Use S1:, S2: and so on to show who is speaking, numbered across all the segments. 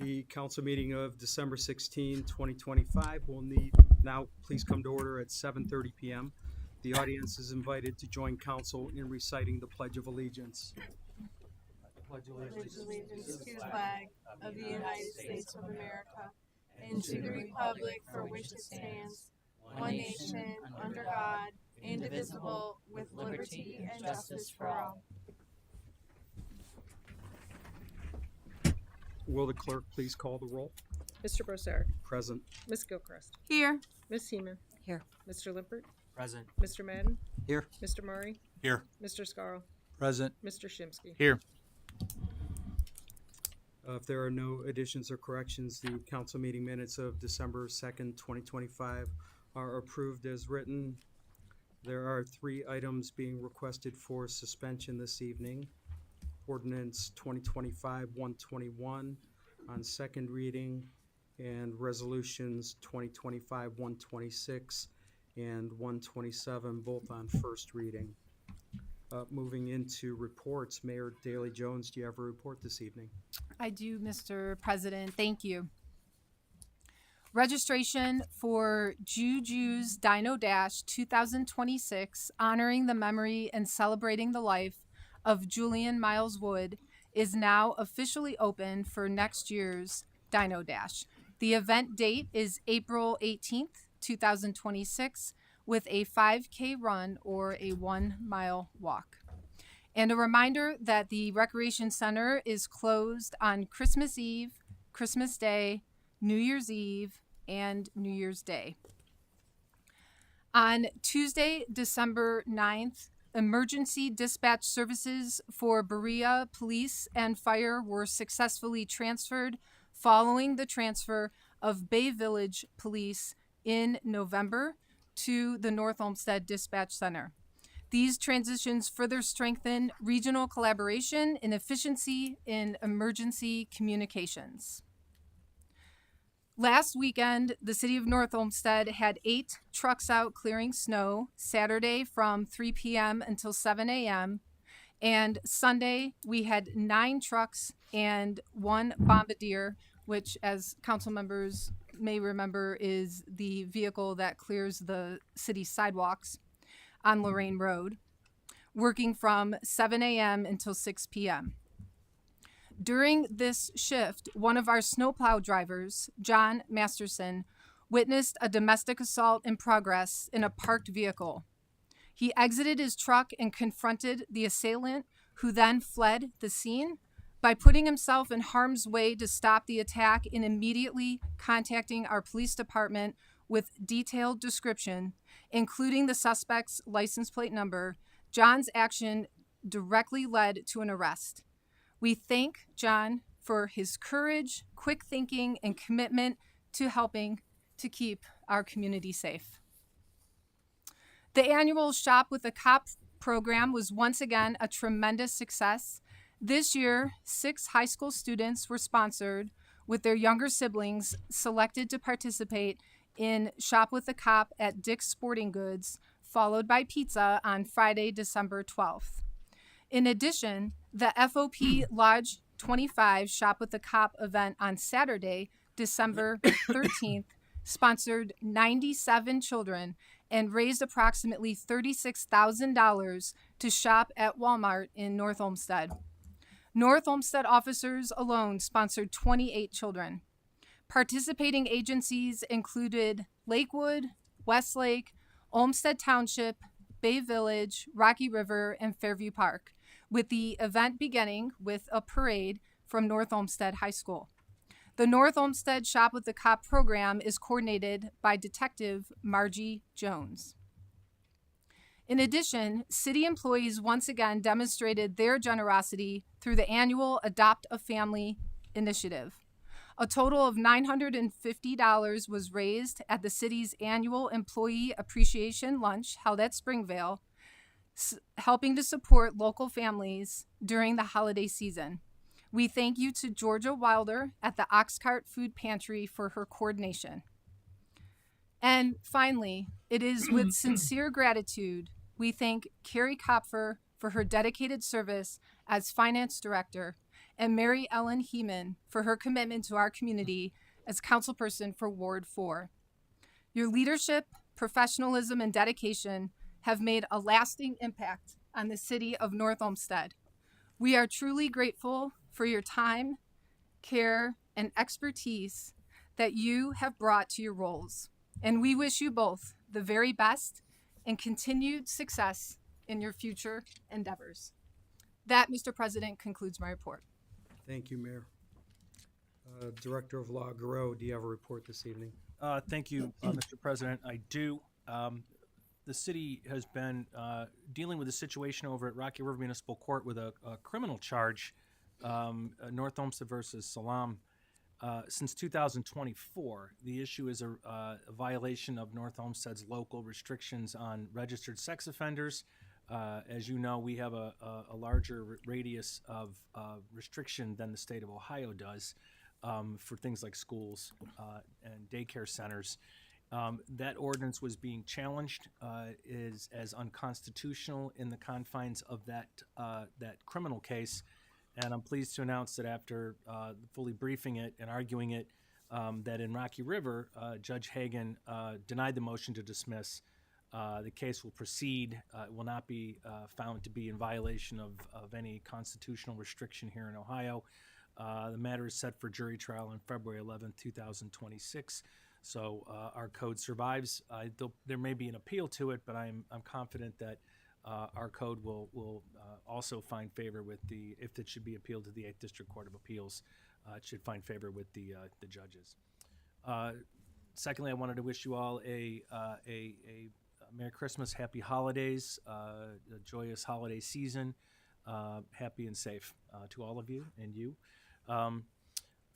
S1: The council meeting of December 16, 2025 will now please come to order at 7:30 p.m. The audience is invited to join council in reciting the Pledge of Allegiance.
S2: Pledge allegiance to the flag of the United States of America and to the republic for which it stands, one nation, under God, indivisible, with liberty and justice for all.
S1: Will the clerk please call the roll?
S3: Mr. Brossard.
S1: Present.
S3: Ms. Gilchrist.
S2: Here.
S3: Ms. Seaman.
S4: Here.
S3: Mr. Lippert.
S5: Present.
S3: Mr. Madden.
S5: Here.
S3: Mr. Murray.
S5: Here.
S3: Mr. Scarl.
S5: Present.
S3: Mr. Shimsky.
S5: Here.
S1: If there are no additions or corrections, the council meeting minutes of December 2nd, 2025 are approved as written. There are 3 items being requested for suspension this evening. Ordinance 2025-121 on second reading, and resolutions 2025-126 and 127 both on first reading. Moving into reports, Mayor Daley Jones, do you have a report this evening?
S6: I do, Mr. President. Thank you. Registration for Juju's Dino Dash 2026, honoring the memory and celebrating the life of Julian Miles Wood, is now officially open for next year's Dino Dash. The event date is April 18th, 2026, with a 5K run or a 1-mile walk. And a reminder that the Recreation Center is closed on Christmas Eve, Christmas Day, New Year's Eve, and New Year's Day. On Tuesday, December 9th, emergency dispatch services for Berea Police and Fire were successfully transferred following the transfer of Bay Village Police in November to the North Olmsted Dispatch Center. These transitions further strengthen regional collaboration and efficiency in emergency communications. Last weekend, the city of North Olmsted had 8 trucks out clearing snow, Saturday from 3 p.m. until 7 a.m., and Sunday we had 9 trucks and 1 bombardier, which, as council members may remember, is the vehicle that clears the city sidewalks on Lorraine Road, working from 7 a.m. until 6 p.m. During this shift, one of our snowplow drivers, John Masterson, witnessed a domestic assault in progress in a parked vehicle. He exited his truck and confronted the assailant, who then fled the scene by putting himself in harm's way to stop the attack and immediately contacting our police department with detailed description, including the suspect's license plate number. John's action directly led to an arrest. We thank John for his courage, quick thinking, and commitment to helping to keep our community safe. The annual Shop with a Cop program was once again a tremendous success. This year, 6 high school students were sponsored, with their younger siblings selected to participate in Shop with a Cop at Dick's Sporting Goods, followed by pizza on Friday, December 12th. In addition, the FOP Lodge 25 Shop with a Cop event on Saturday, December 13th, sponsored 97 children and raised approximately $36,000 to shop at Walmart in North Olmsted. North Olmsted officers alone sponsored 28 children. Participating agencies included Lakewood, Westlake, Olmsted Township, Bay Village, Rocky River, and Fairview Park, with the event beginning with a parade from North Olmsted High School. The North Olmsted Shop with the Cop program is coordinated by Detective Margie Jones. In addition, city employees once again demonstrated their generosity through the annual Adopt a Family initiative. A total of $950 was raised at the city's annual Employee Appreciation Lunch held at Springvale, helping to support local families during the holiday season. We thank you to Georgia Wilder at the Oxcart Food Pantry for her coordination. And finally, it is with sincere gratitude we thank Carrie Kopfer for her dedicated service as Finance Director and Mary Ellen Heeman for her commitment to our community as councilperson for Ward 4. Your leadership, professionalism, and dedication have made a lasting impact on the city of North Olmsted. We are truly grateful for your time, care, and expertise that you have brought to your roles, and we wish you both the very best and continued success in your future endeavors. That, Mr. President, concludes my report.
S1: Thank you, Mayor. Director of Law, Garreau, do you have a report this evening?
S4: Thank you, Mr. President. I do. The city has been dealing with a situation over at Rocky River Municipal Court with a criminal charge, North Olmsted versus Salam, since 2024. The issue is a violation of North Olmsted's local restrictions on registered sex offenders. As you know, we have a larger radius of restriction than the state of Ohio does for things like schools and daycare centers. That ordinance was being challenged is as unconstitutional in the confines of that criminal case, and I'm pleased to announce that after fully briefing it and arguing it, that in Rocky River, Judge Hagan denied the motion to dismiss. The case will proceed. It will not be found to be in violation of any constitutional restriction here in Ohio. The matter is set for jury trial on February 11th, 2026. So our code survives. There may be an appeal to it, but I'm confident that our code will also find favor with if it should be appealed to the 8th District Court of Appeals, it should find favor with the judges. Secondly, I wanted to wish you all a Merry Christmas, Happy Holidays, a joyous holiday season, happy and safe to all of you and you.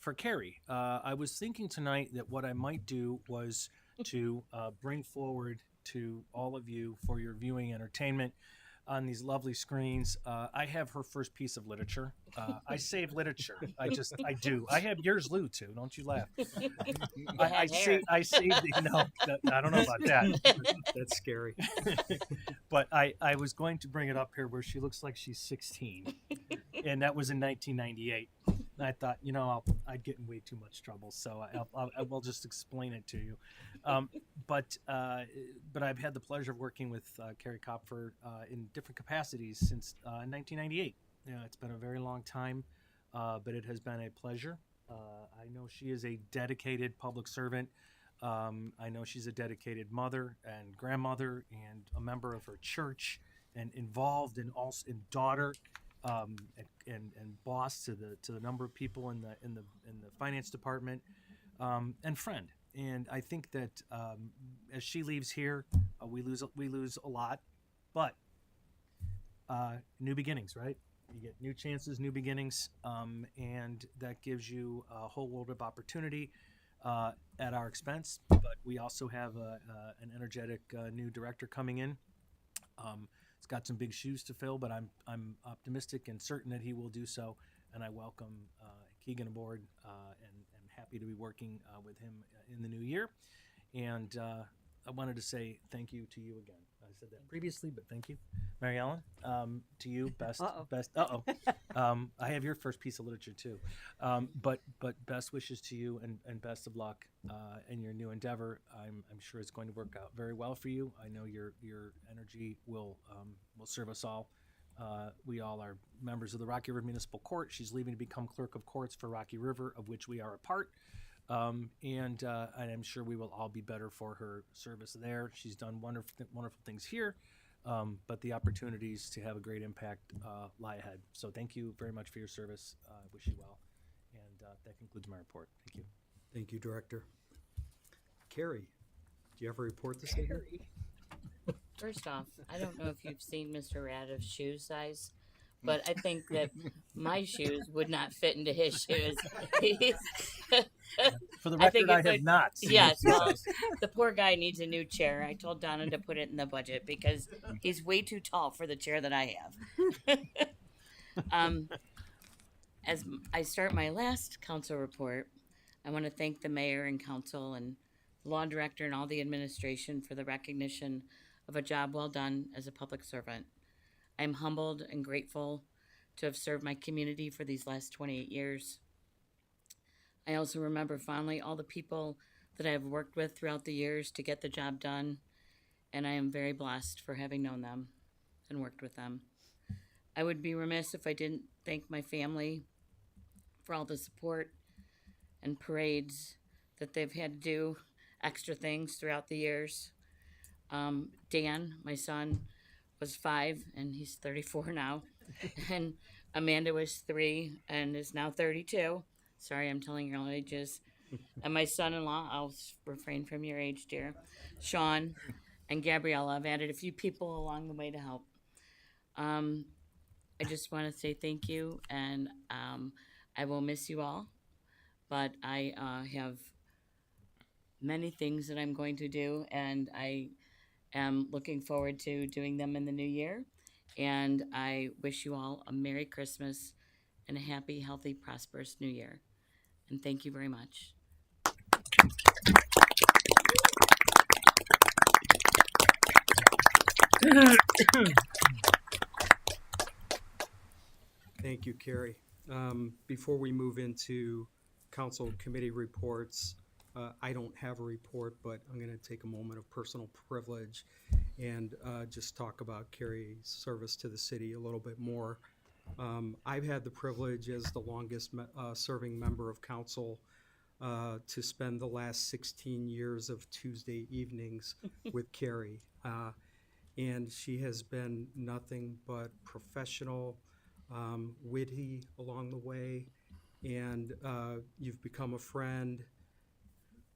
S4: For Carrie, I was thinking tonight that what I might do was to bring forward to all of you for your viewing entertainment on these lovely screens. I have her first piece of literature. I save literature. I do. I have yours, Lou, too. Don't you laugh. I saved it. No, I don't know about that.
S1: That's scary.
S4: But I was going to bring it up here where she looks like she's 16. And that was in 1998. And I thought, I'd get in way too much trouble, so I will just explain it to you. But I've had the pleasure of working with Carrie Kopfer in different capacities since 1998. It's been a very long time, but it has been a pleasure. I know she is a dedicated public servant. I know she's a dedicated mother and grandmother and a member of her church and involved in daughter. And boss to the number of people in the finance department, and friend. And I think that as she leaves here, we lose a lot, but new beginnings, right? You get new chances, new beginnings, and that gives you a whole world of opportunity at our expense. But we also have an energetic new director coming in. He's got some big shoes to fill, but I'm optimistic and certain that he will do so. And I welcome Keegan aboard, and I'm happy to be working with him in the new year. And I wanted to say thank you to you again. I said that previously, but thank you, Mary Ellen. To you, best. I have your first piece of literature too. But best wishes to you and best of luck in your new endeavor. I'm sure it's going to work out very well for you. I know your energy will serve us all. We all are members of the Rocky River Municipal Court. She's leaving to become Clerk of Courts for Rocky River, of which we are a part. And I'm sure we will all be better for her service there. She's done wonderful things here, but the opportunities to have a great impact lie ahead. So thank you very much for your service. I wish you well. And that concludes my report. Thank you.
S1: Thank you, Director. Carrie, do you have a report this evening?
S5: First off, I don't know if you've seen Mr. Radov's shoe size, but I think that my shoes would not fit into his shoes.
S4: For the
S5: I think
S4: record, I
S5: it's
S4: have
S5: like-
S4: not seen
S5: Yes,
S4: this.
S5: well, the poor guy needs a new chair. I told Donna to put it in the budget because he's way too tall for the chair that I have. As I start my last council report, I want to thank the mayor and council and law director and all the administration for the recognition of a job well done as a public servant. I'm humbled and grateful to have served my community for these last 28 years. I also remember fondly all the people that I have worked with throughout the years to get the job done, and I am very blessed for having known them and worked with them. I would be remiss if I didn't thank my family for all the support and parades that they've had to do, extra things throughout the years. Dan, my son, was 5 and he's 34 now. And Amanda was 3 and is now 32. Sorry, I'm telling your ages. And my son-in-law, I'll refrain from your age, dear, Sean and Gabriella. I've added a few people along the way to help. I just want to say thank you, and I will miss you all. But I have many things that I'm going to do, and I am looking forward to doing them in the new year. And I wish you all a Merry Christmas and a happy, healthy, prosperous New Year. And thank you very much.
S1: Thank you, Carrie. Before we move into council committee reports, I don't have a report, but I'm going to take a moment of personal privilege and just talk about Carrie's service to the city a little bit more. I've had the privilege as the longest serving member of council to spend the last 16 years of Tuesday evenings with Carrie. And she has been nothing but professional, witty along the way, and you've become a friend.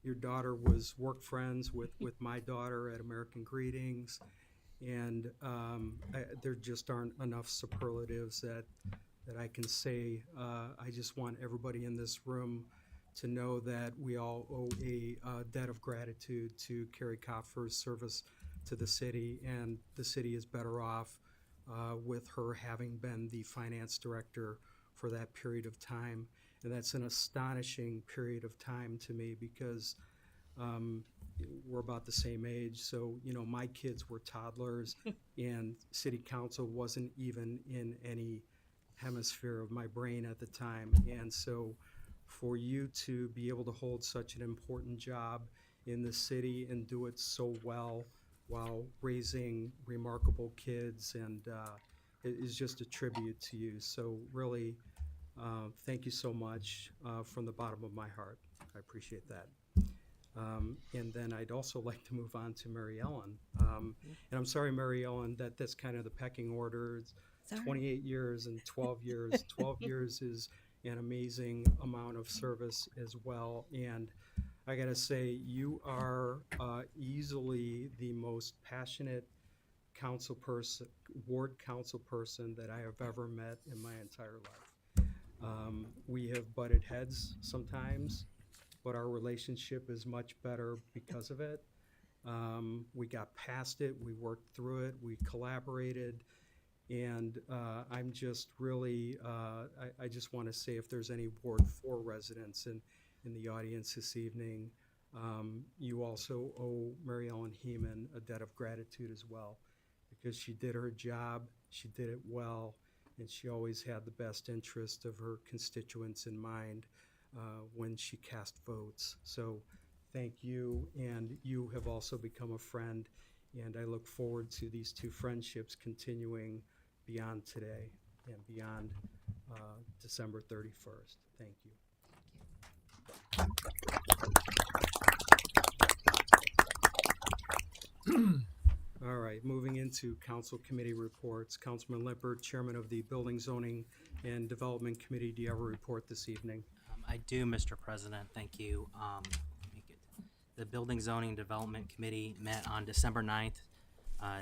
S1: Your daughter was work friends with my daughter at American Greetings, and there just aren't enough superlatives that I can say. I just want everybody in this room to know that we all owe a debt of gratitude to Carrie Kopfer's service to the city, and the city is better off with her having been the finance director for that period of time. And that's an astonishing period of time to me because we're about the same age. So, you know, my kids were toddlers and city council wasn't even in any hemisphere of my brain at the time. And so for you to be able to hold such an important job in the city and do it so well while raising remarkable kids, and it is just a tribute to you. So really, thank you so much from the bottom of my heart. I appreciate that. And then I'd also like to move on to Mary Ellen. And I'm sorry, Mary Ellen, that's kind of the pecking order. It's 28 years and 12 years. 12 years is an amazing amount of service as well. And I gotta say, you are easily the most passionate council person, ward council person that I have ever met in my entire life. We have butted heads sometimes, but our relationship is much better because of it. We got past it, we worked through it, we collaborated, and I'm just really, I just want to say if there's any Ward 4 residents in the audience this evening, you also owe Mary Ellen Heeman a debt of gratitude as well, because she did her job, she did it well, and she always had the best interest of her constituents in mind when she cast votes. So thank you, and you have also become a friend, and I look forward to these two friendships continuing beyond today and beyond December 31st. Thank you. All right, moving into council committee reports. Councilman Lippert, Chairman of the Building, Zoning, and Development Committee, do you have a report this evening?
S7: I do, Mr. President. Thank you. The Building, Zoning, Development Committee met on December 9th,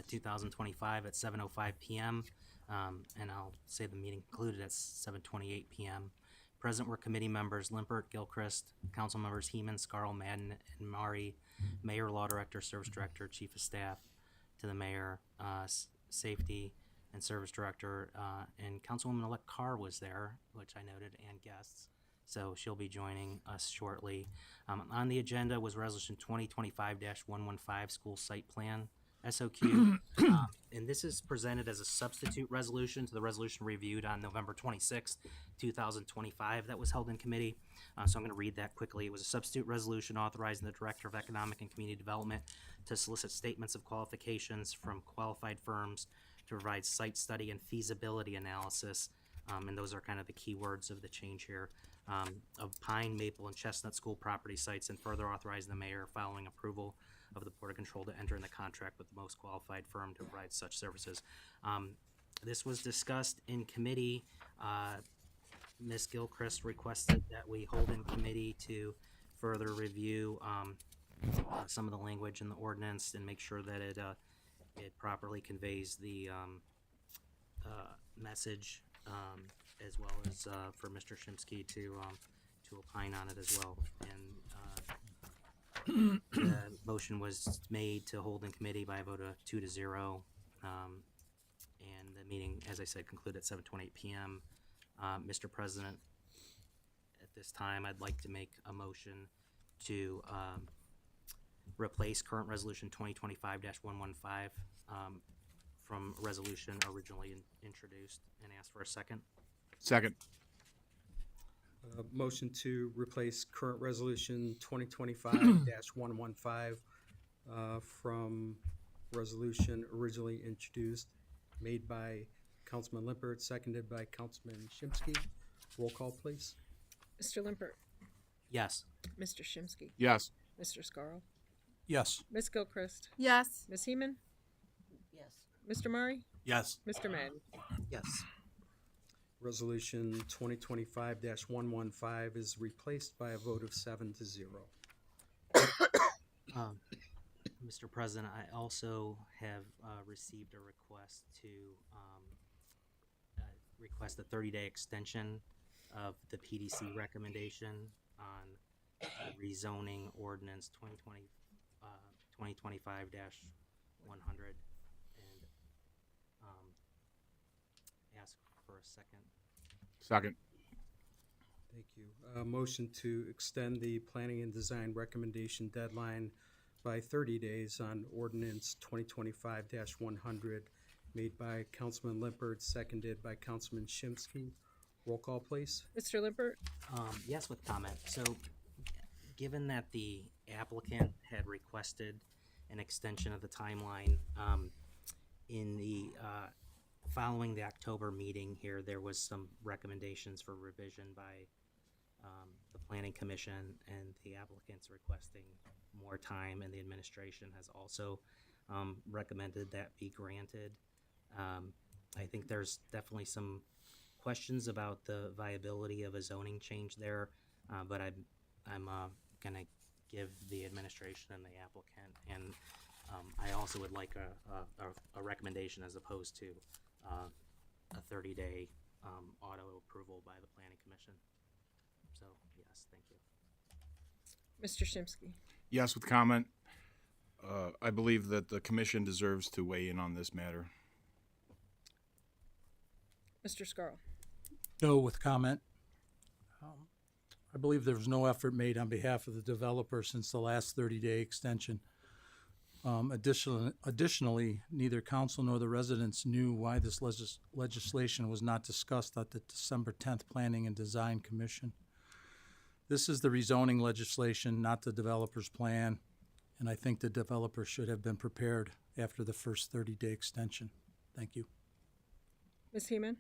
S7: 2025 at 7:05 p.m. And I'll say the meeting concluded at 7:28 p.m. Present were committee members Limpert, Gilchrist, council members Heeman, Scarl, Madden, and Mari, Mayor, Law Director, Service Director, Chief of Staff to the Mayor, Safety and Service Director, and Councilwoman-elect Carr was there, which I noted, and guests. So she'll be joining us shortly. On the agenda was Resolution 2025-115, School Site Plan SOQ. And this is presented as a substitute resolution to the resolution reviewed on November 26th, 2025 that was held in committee. So I'm going to read that quickly. It was a substitute resolution authorizing the Director of Economic and Community Development to solicit statements of qualifications from qualified firms to provide site study and feasibility analysis. And those are kind of the key words of the change here, of pine, maple, and chestnut school property sites, and further authorizing the mayor, following approval of the Board of Control, to enter in the contract with the most qualified firm to provide such services. This was discussed in committee. Ms. Gilchrist requested that we hold in committee to further review some of the language in the ordinance and make sure that it properly conveys the message, as well as for Mr. Shimsky to opine on it as well. And the motion was made to hold in committee by a vote of 2-0. And the meeting, as I said, concluded at 7:28 p.m. Mr. President, at this time, I'd like to make a motion to replace current resolution 2025-115 from resolution originally introduced, and ask for a second.
S8: Second.
S1: Motion to replace current resolution 2025-115 from resolution originally introduced, made by Councilman Limpert, seconded by Councilman Shimsky. Roll call, please.
S3: Mr. Limpert,
S7: Yes.
S3: Mr. Shimsky,
S8: Yes.
S3: Mr. Scarl,
S8: Yes.
S3: Ms. Gilchrist,
S2: Yes.
S3: Ms. Heeman,
S5: Yes.
S3: Mr. Murray,
S8: Yes.
S3: Mr. Madden.
S7: Yes.
S1: Resolution 2025-115 is replaced by a vote of 7-0.
S7: Mr. President, I also have received a request to request a 30-day extension of the PDC recommendation on rezoning ordinance 2025-100, and ask for a second.
S8: Second.
S1: Thank you. Motion to extend the planning and design recommendation deadline by 30 days on ordinance 2025-100, made by Councilman Limpert, seconded by Councilman Shimsky. Roll call, please.
S3: Mr. Limpert,
S7: Yes, with comment. So, given that the applicant had requested an extension of the timeline, in the following the October meeting here, there was some recommendations for revision by the Planning Commission, and the applicant's requesting more time, and the administration has also recommended that be granted. I think there's definitely some questions about the viability of a zoning change there, but I'm gonna give the administration and the applicant, and I also would like a recommendation as opposed to a 30-day auto approval by the Planning Commission. So, yes, thank you.
S3: Mr. Shimsky,
S8: Yes, with comment. I believe that the commission deserves to weigh in on this matter.
S3: Mr. Scarl,
S9: No, with comment. I believe there was no effort made on behalf of the developer since the last 30-day extension. Additionally, neither council nor the residents knew why this legislation was not discussed at the December 10th Planning and Design Commission. This is the rezoning legislation, not the developer's plan, and I think the developer should have been prepared after the first 30-day extension. Thank you.
S3: Ms. Heeman,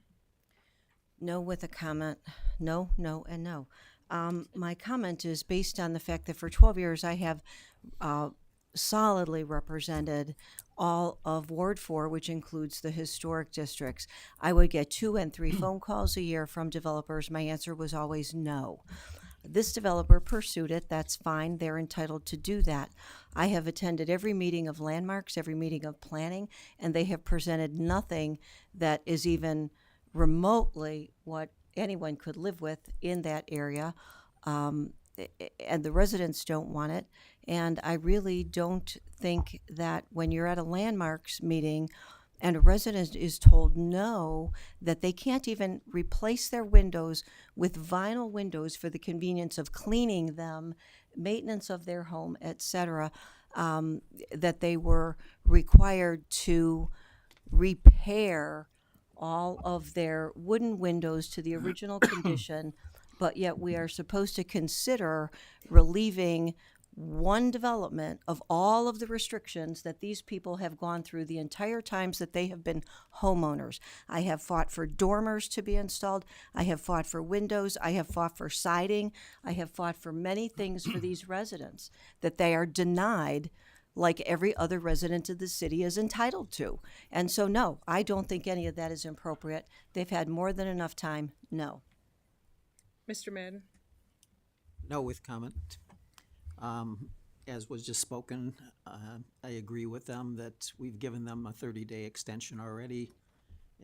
S10: No with a comment. No, no, and no. My comment is based on the fact that for 12 years I have solidly represented all of Ward 4, which includes the historic districts. I would get 2 and 3 phone calls a year from developers. My answer was always no. This developer pursued it. That's fine. They're entitled to do that. I have attended every meeting of landmarks, every meeting of planning, and they have presented nothing that is even remotely what anyone could live with in that area. And the residents don't want it. And I really don't think that when you're at a landmarks meeting and a resident is told no, that they can't even replace their windows with vinyl windows for the convenience of cleaning them, maintenance of their home, etc., that they were required to repair all of their wooden windows to the original condition, but yet we are supposed to consider relieving one development of all of the restrictions that these people have gone through the entire times that they have been homeowners. I have fought for dormers to be installed. I have fought for windows. I have fought for siding. I have fought for many things for these residents that they are denied like every other resident of the city is entitled to. And so, no, I don't think any of that is appropriate. They've had more than enough time. No.
S3: Mr. Madden?
S11: No with comment. As was just spoken, I agree with them that we've given them a 30-day extension already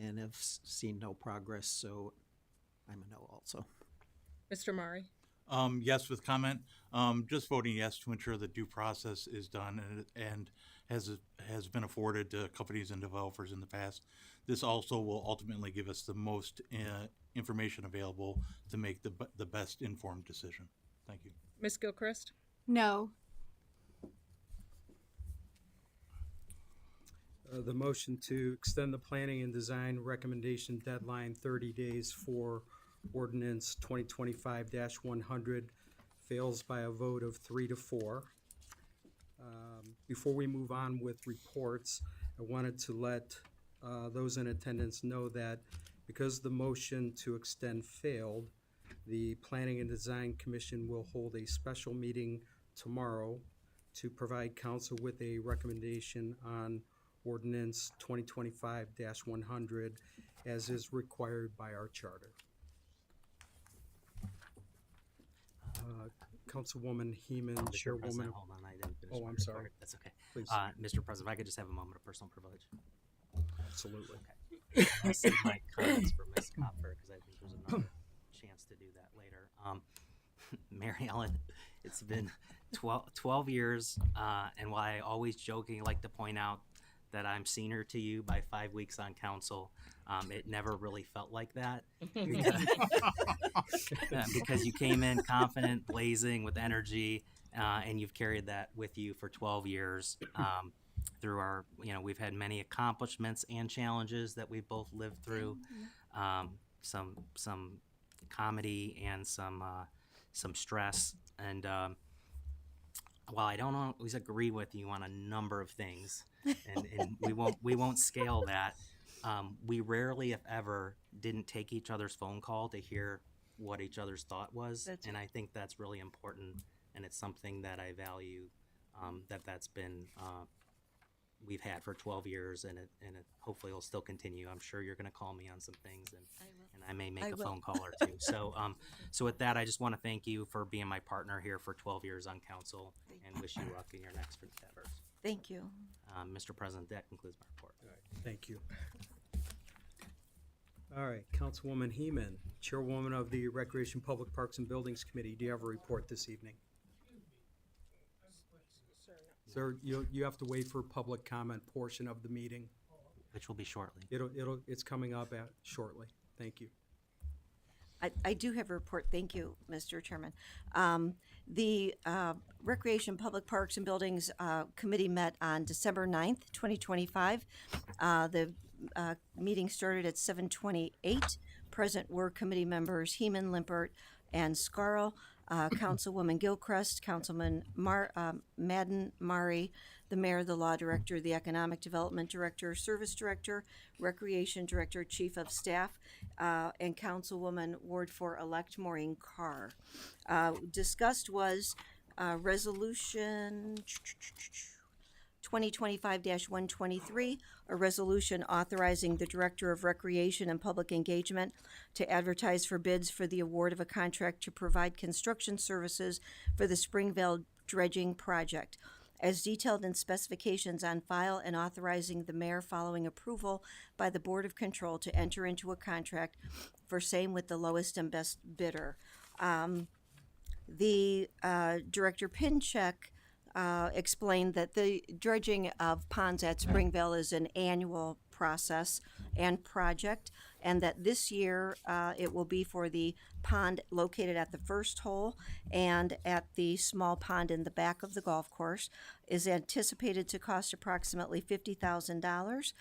S11: and have seen no progress, so I'm a no also.
S3: Mr. Murray?
S12: Yes with comment. Just voting yes to ensure the due process is done and has been afforded to companies and developers in the past. This also will ultimately give us the most information available to make the best informed decision. Thank you.
S3: Ms. Gilchrist?
S2: No.
S1: The motion to extend the planning and design recommendation deadline 30 days for ordinance 2025-100 fails by a vote of 3 to 4. Before we move on with reports, I wanted to let those in attendance know that because the motion to extend failed, the Planning and Design Commission will hold a special meeting tomorrow to provide council with a recommendation on ordinance 2025-100 as is required by our charter. Councilwoman Heeman,
S7: Mr.
S1: Chairwoman.
S7: President, hold on, I didn't finish.
S1: Oh,
S7: my
S1: I'm sorry.
S7: report. That's okay.
S1: Please.
S7: Mr. President, if I could just have a moment of personal privilege.
S1: Absolutely.
S7: I'll save my comments for Ms. Kopfer because I think there's another chance to do that later. Mary Ellen, it's been 12 years, and while I always jokingly like to point out that I'm senior to you by 5 weeks on council, it never really felt like that because you came in confident, blazing with energy, and you've carried that with you for 12 years. Through our, we've had many accomplishments and challenges that we've both lived through, some comedy and some stress. And while I don't always agree with you on a number of things, and we won't scale that, we rarely, if ever, didn't take each other's phone call to hear what each other's thought was, and I think that's really important, and it's something that I value. That's been we've had for 12 years, and it hopefully will still continue. I'm sure you're going to call me on some things, and I may make a phone call or two. So, so with that, I just want to thank you for being my partner here for 12 years on council, and wish you luck in your next endeavors.
S10: Thank you.
S7: Mr. President, that concludes my report.
S1: All right, thank you. All right, Councilwoman Heeman, Chairwoman of the Recreation, Public Parks and Buildings Committee, do you have a report this evening? Sir, you have to wait for public comment portion of the meeting.
S7: Which will be shortly.
S1: It's coming up shortly. Thank you.
S10: I do have a report. Thank you, Mr. Chairman. The Recreation, Public Parks and Buildings Committee met on December 9th, 2025. The meeting started at 7:28. Present were committee members Heeman, Limpert, and Scarl. Councilwoman Gilchrist, Councilman Madden, Murray, the mayor, the law director, the economic development director, service director, recreation director, chief of staff, and Councilwoman Ward 4-elect Maureen Carr. Discussed was resolution 2025-123, a resolution authorizing the Director of Recreation and Public Engagement to advertise for bids for the award of a contract to provide construction services for the Springvale dredging project, as detailed in specifications on file, and authorizing the mayor following approval by the Board of Control to enter into a contract for same with the lowest and best bidder. The Director Pinchek explained that the dredging of ponds at Springville is an annual process and project, and that this year it will be for the pond located at the first hole and at the small pond in the back of the golf course, is anticipated to cost approximately $50,000.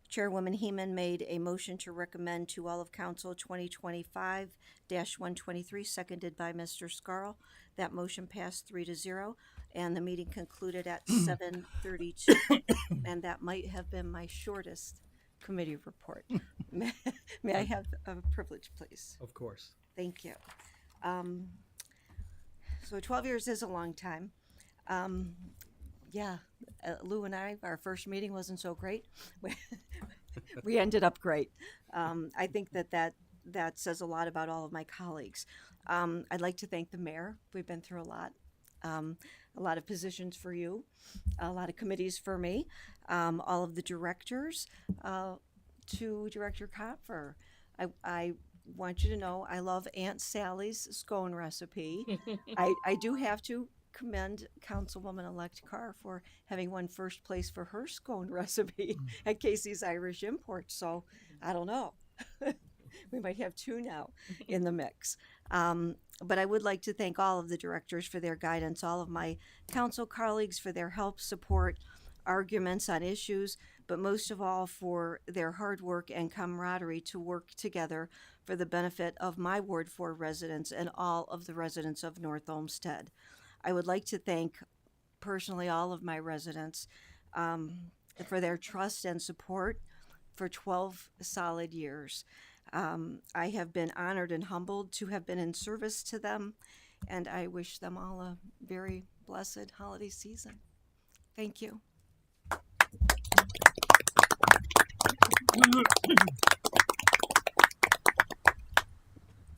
S10: Chairwoman Heeman made a motion to recommend to all of council 2025-123, seconded by Mr. Scarl. That motion passed 3-0, and the meeting concluded at 7:32. And that might have been my shortest committee report. May I have a privilege, please?
S1: Of course.
S10: Thank you. So 12 years is a long time. Yeah, Lou and I, our first meeting wasn't so great. We ended up great. I think that says a lot about all of my colleagues. I'd like to thank the mayor. We've been through a lot of positions for you, a lot of committees for me, all of the directors, to Director Kopfer. I want you to know I love Aunt Sally's scone recipe. I do have to commend Councilwoman-elect Carr for having won first place for her scone recipe at Casey's Irish Import. So I don't know. We might have two now in the mix. But I would like to thank all of the directors for their guidance, all of my council colleagues for their help, support, arguments on issues, but most of all for their hard work and camaraderie to work together for the benefit of my Ward 4 residents and all of the residents of North Olmsted. I would like to thank personally all of my residents for their trust and support for 12 solid years. I have been honored and humbled to have been in service to them, and I wish them all a very blessed holiday season. Thank you.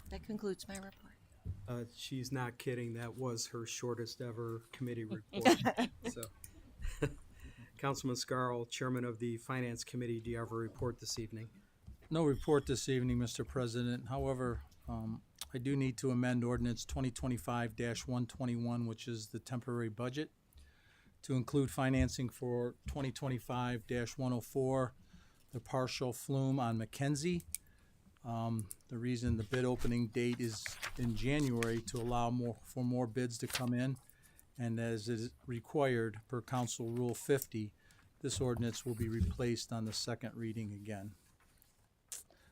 S10: That concludes my report.
S1: She's not kidding. That was her shortest ever committee report. So, Councilman Scarl, Chairman of the Finance Committee, do you have a report this evening?
S9: No report this evening, Mr. President. However, I do need to amend ordinance 2025-121, which is the temporary budget, to include financing for 2025-104, the partial flume on Mackenzie. The reason the bid opening date is in January to allow for more bids to come in, and as is required per Council Rule 50, this ordinance will be replaced on the second reading again.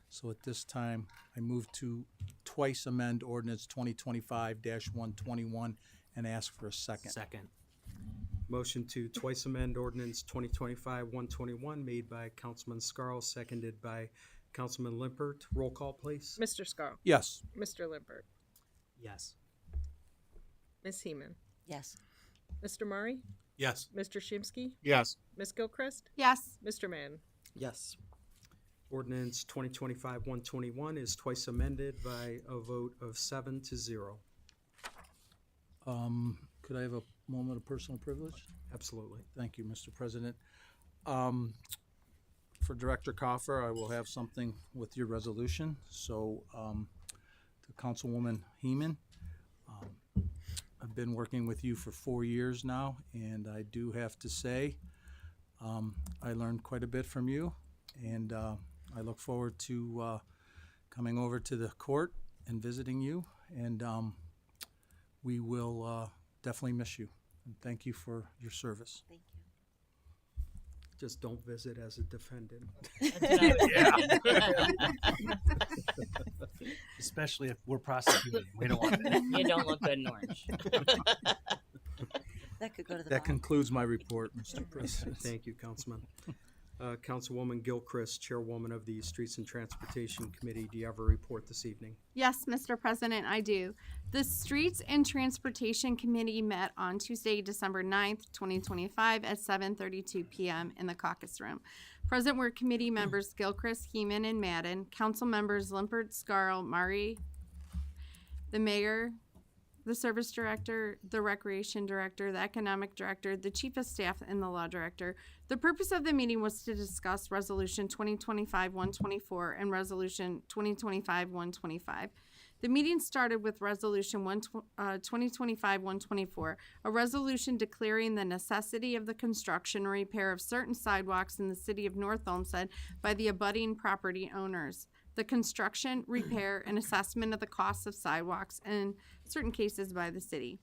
S9: So at this time, I move to twice amend ordinance 2025-121 and ask for a second.
S7: Second.
S1: Motion to twice amend ordinance 2025-121 made by Councilman Scarl, seconded by Councilman Limpert. Roll call, please.
S3: Mr. Scarl.
S9: Yes.
S3: Mr. Lippert.
S7: Yes.
S3: Ms. Heeman.
S10: Yes.
S3: Mr. Murray.
S12: Yes.
S3: Mr. Shimsky.
S8: Yes.
S3: Ms. Gilchrist.
S2: Yes.
S3: Mr. Madden.
S11: Yes.
S1: Ordinance 2025-121 is twice amended by a vote of 7-0.
S9: Could I have a moment of personal privilege?
S1: Absolutely.
S9: Thank you, Mr. President. For Director Coffer, I will have something with your resolution. So, to Councilwoman Heeman, I've been working with you for 4 years now, and I do have to say, I learned quite a bit from you, and I look forward to coming over to the court and visiting you, and we will definitely miss you. And thank you for your service.
S10: Thank you.
S1: Just don't visit as a defendant.
S4: Especially if we're prosecuting. We don't want that.
S5: You don't look good in orange.
S10: That could go to the
S9: That
S10: bottom.
S9: concludes my report, Mr. President.
S1: Thank you, Councilman. Councilwoman Gilchrist, Chairwoman of the Streets and Transportation Committee, do you have a report this evening?
S2: Yes, Mr. President, I do. The Streets and Transportation Committee met on Tuesday, December 9th, 2025 at 7:32 p.m. in the caucus room. Present were committee members Gilchrist, Heeman, and Madden, council members Limpert, Scarl, Murray, the mayor, the service director, the recreation director, the economic director, the chief of staff, and the law director. The purpose of the meeting was to discuss Resolution 2025-124 and Resolution 2025-125. The meeting started with Resolution 2025-124, a resolution declaring the necessity of the construction and repair of certain sidewalks in the city of North Olmsted by the abutting property owners. The construction, repair, and assessment of the costs of sidewalks in certain cases by the city.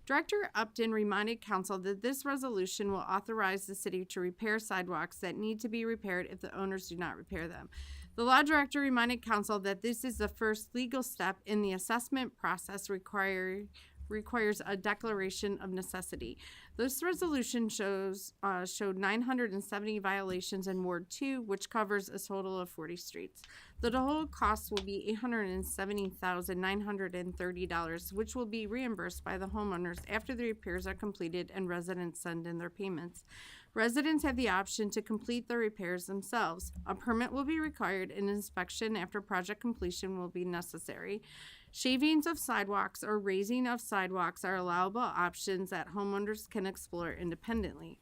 S2: Director Upton reminded council that this resolution will authorize the city to repair sidewalks that need to be repaired if the owners do not repair them. The law director reminded council that this is the first legal step in the assessment process requires a declaration of necessity. This resolution showed 970 violations in Ward 2, which covers a total of 40 streets. The total cost will be $870,930, which will be reimbursed by the homeowners after the repairs are completed and residents send in their payments. Residents have the option to complete the repairs themselves. A permit will be required and inspection after project completion will be necessary. Shavings of sidewalks or raising of sidewalks are allowable options that homeowners can explore independently.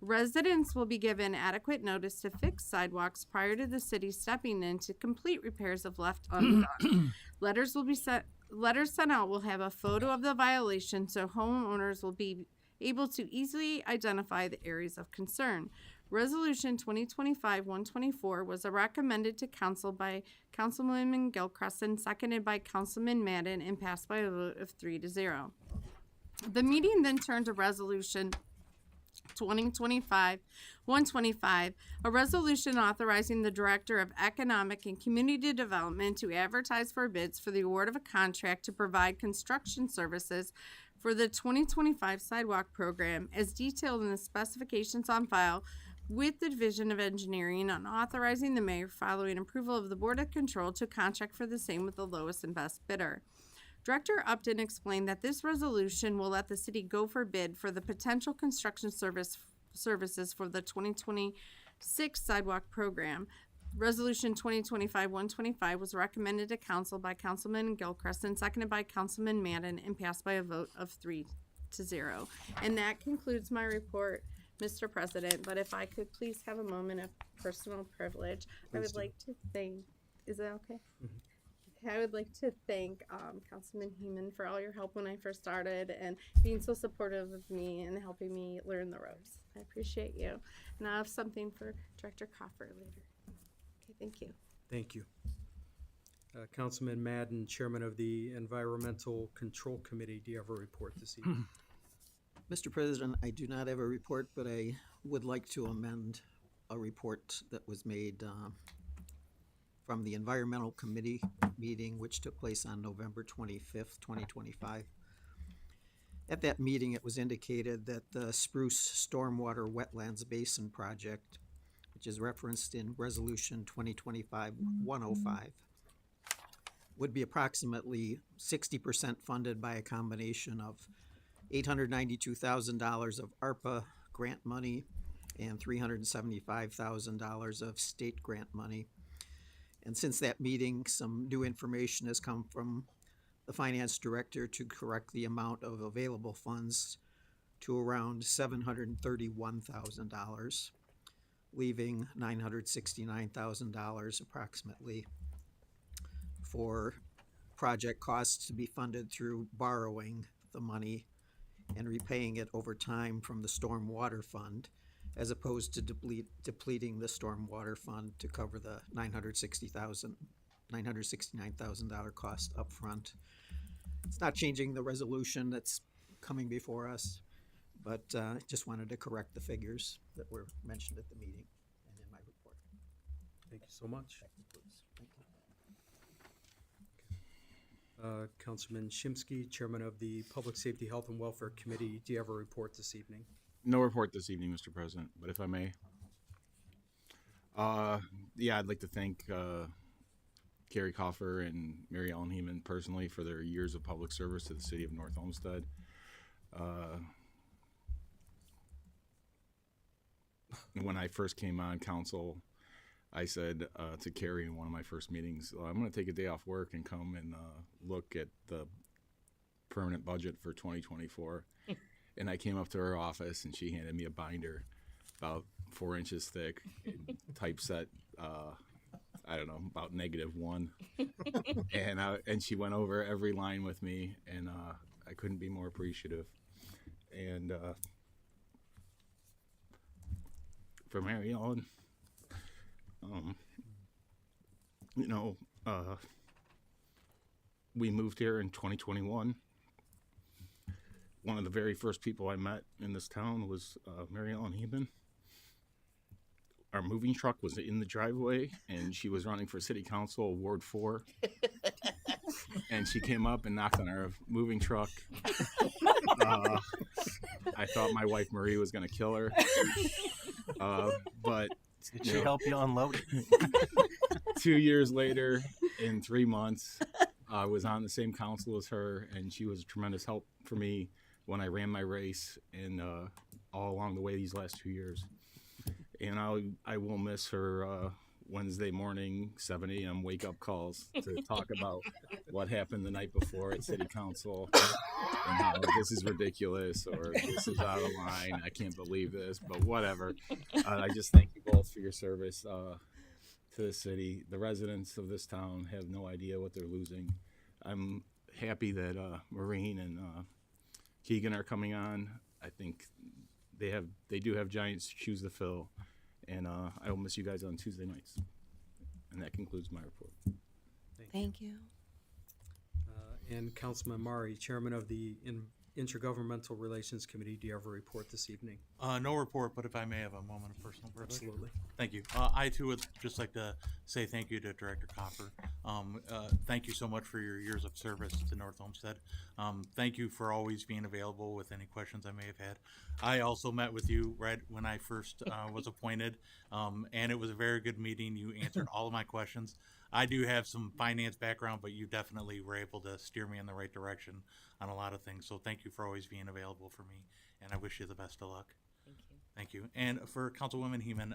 S2: Residents will be given adequate notice to fix sidewalks prior to the city stepping in to complete repairs if left undone. Letters sent out will have a photo of the violation so homeowners will be able to easily identify the areas of concern. Resolution 2025-124 was recommended to council by Councilwoman Gilchrist and seconded by Councilman Madden and passed by a vote of 3-0. The meeting then turned to Resolution 2025-125, a resolution authorizing the Director of Economic and Community Development to advertise for bids for the award of a contract to provide construction services for the 2025 sidewalk program as detailed in the specifications on file with the Division of Engineering on authorizing the mayor following approval of the Board of Control to contract for the same with the lowest and best bidder. Director Upton explained that this resolution will let the city go for bid for the potential construction services for the 2026 sidewalk program. Resolution 2025-125 was recommended to council by Councilman Gilchrist and seconded by Councilman Madden and passed by a vote of 3-0. And that concludes my report, Mr. President. But if I could please have a moment of personal privilege, I would like to thank, is that okay? I would like to thank Councilman Heeman for all your help when I first started and being so supportive of me and helping me learn the ropes. I appreciate you. And I have something for Director Coffer later. Okay, thank you.
S1: Thank you. Councilman Madden, Chairman of the Environmental Control Committee, do you have a report this evening?
S11: Mr. President, I do not have a report, but I would like to amend a report that was made from the Environmental Committee meeting, which took place on November 25th, 2025. At that meeting, it was indicated that the Spruce Stormwater Wetlands Basin Project, which is referenced in Resolution 2025-105, would be approximately 60% funded by a combination of $892,000 of ARPA grant money and $375,000 of state grant money. And since that meeting, some new information has come from the finance director to correct the amount of available funds to around $731,000, leaving $969,000 approximately for project costs to be funded through borrowing the money and repaying it over time from the stormwater fund, as opposed to depleting the stormwater fund to cover the $969,000 cost up front. It's not changing the resolution that's coming before us, but just wanted to correct the figures that were mentioned at the meeting and in my report.
S1: Thank you so much.
S11: Thank you.
S1: Councilman Shimsky, Chairman of the Public Safety, Health, and Welfare Committee, do you have a report this evening?
S8: No report this evening, Mr. President, but if I may. Yeah, I'd like to thank Carrie Coffer and Mary Ellen Heeman personally for their years of public service to the city of North Olmsted. When I first came on council, I said to Carrie in one of my first meetings, I'm going to take a day off work and come and look at the permanent budget for 2024. And I came up to her office and she handed me a binder about 4 inches thick, typeset I don't know, about -1. And she went over every line with me, and I couldn't be more appreciative. And for Mary Ellen, you know, we moved here in 2021. One of the very first people I met in this town was Mary Ellen Heeman. Our moving truck was in the driveway, and she was running for city council, Ward 4. And she came up and knocked on our moving truck. I thought my wife Marie was going to kill her. But
S4: Did she help you unload it?
S8: 2 years later, in 3 months, I was on the same council as her, and she was a tremendous help for me when I ran my race and all along the way these last 2 years. And I will miss her Wednesday morning, 7 a.m. wake-up calls to talk about what happened the night before at city council and how this is ridiculous or this is out of line. I can't believe this, but whatever. I just thank you both for your service to the city. The residents of this town have no idea what they're losing. I'm happy that Maureen and Keegan are coming on. I think they do have giant shoes to fill, and I will miss you guys on Tuesday nights. And that concludes my report.
S10: Thank you.
S1: And Councilman Mari, Chairman of the Intergovernmental Relations Committee, do you have a report this evening?
S12: No report, but if I may have a moment of personal privilege.
S1: Absolutely.
S12: Thank you. I too would just like to say thank you to Director Copper. Thank you so much for your years of service to North Olmsted. Thank you for always being available with any questions I may have had. I also met with you right when I first was appointed, and it was a very good meeting. You answered all of my questions. I do have some finance background, but you definitely were able to steer me in the right direction on a lot of things. So thank you for always being available for me, and I wish you the best of luck.
S5: Thank you.
S12: Thank you. And for Councilwoman Heeman,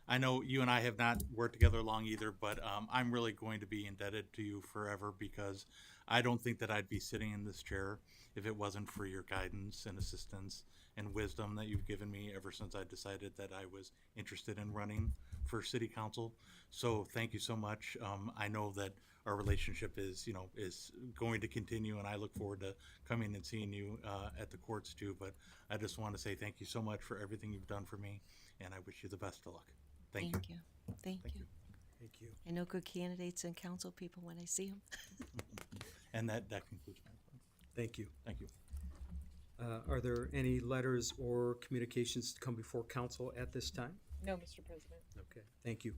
S12: I know you and I have not worked together long either, but I'm really going to be indebted to you forever because I don't think that I'd be sitting in this chair if it wasn't for your guidance and assistance and wisdom that you've given me ever since I decided that I was interested in running for city council. So thank you so much. I know that our relationship is going to continue, and I look forward to coming and seeing you at the courts too. But I just want to say thank you so much for everything you've done for me, and I wish you the best of luck. Thank you.
S10: Thank you.
S1: Thank you.
S10: I know good candidates and council people when I see them.
S12: And that concludes my report.
S1: Thank you.
S12: Thank you.
S1: Are there any letters or communications to come before council at this time?
S3: No, Mr. President.
S1: Okay, thank you.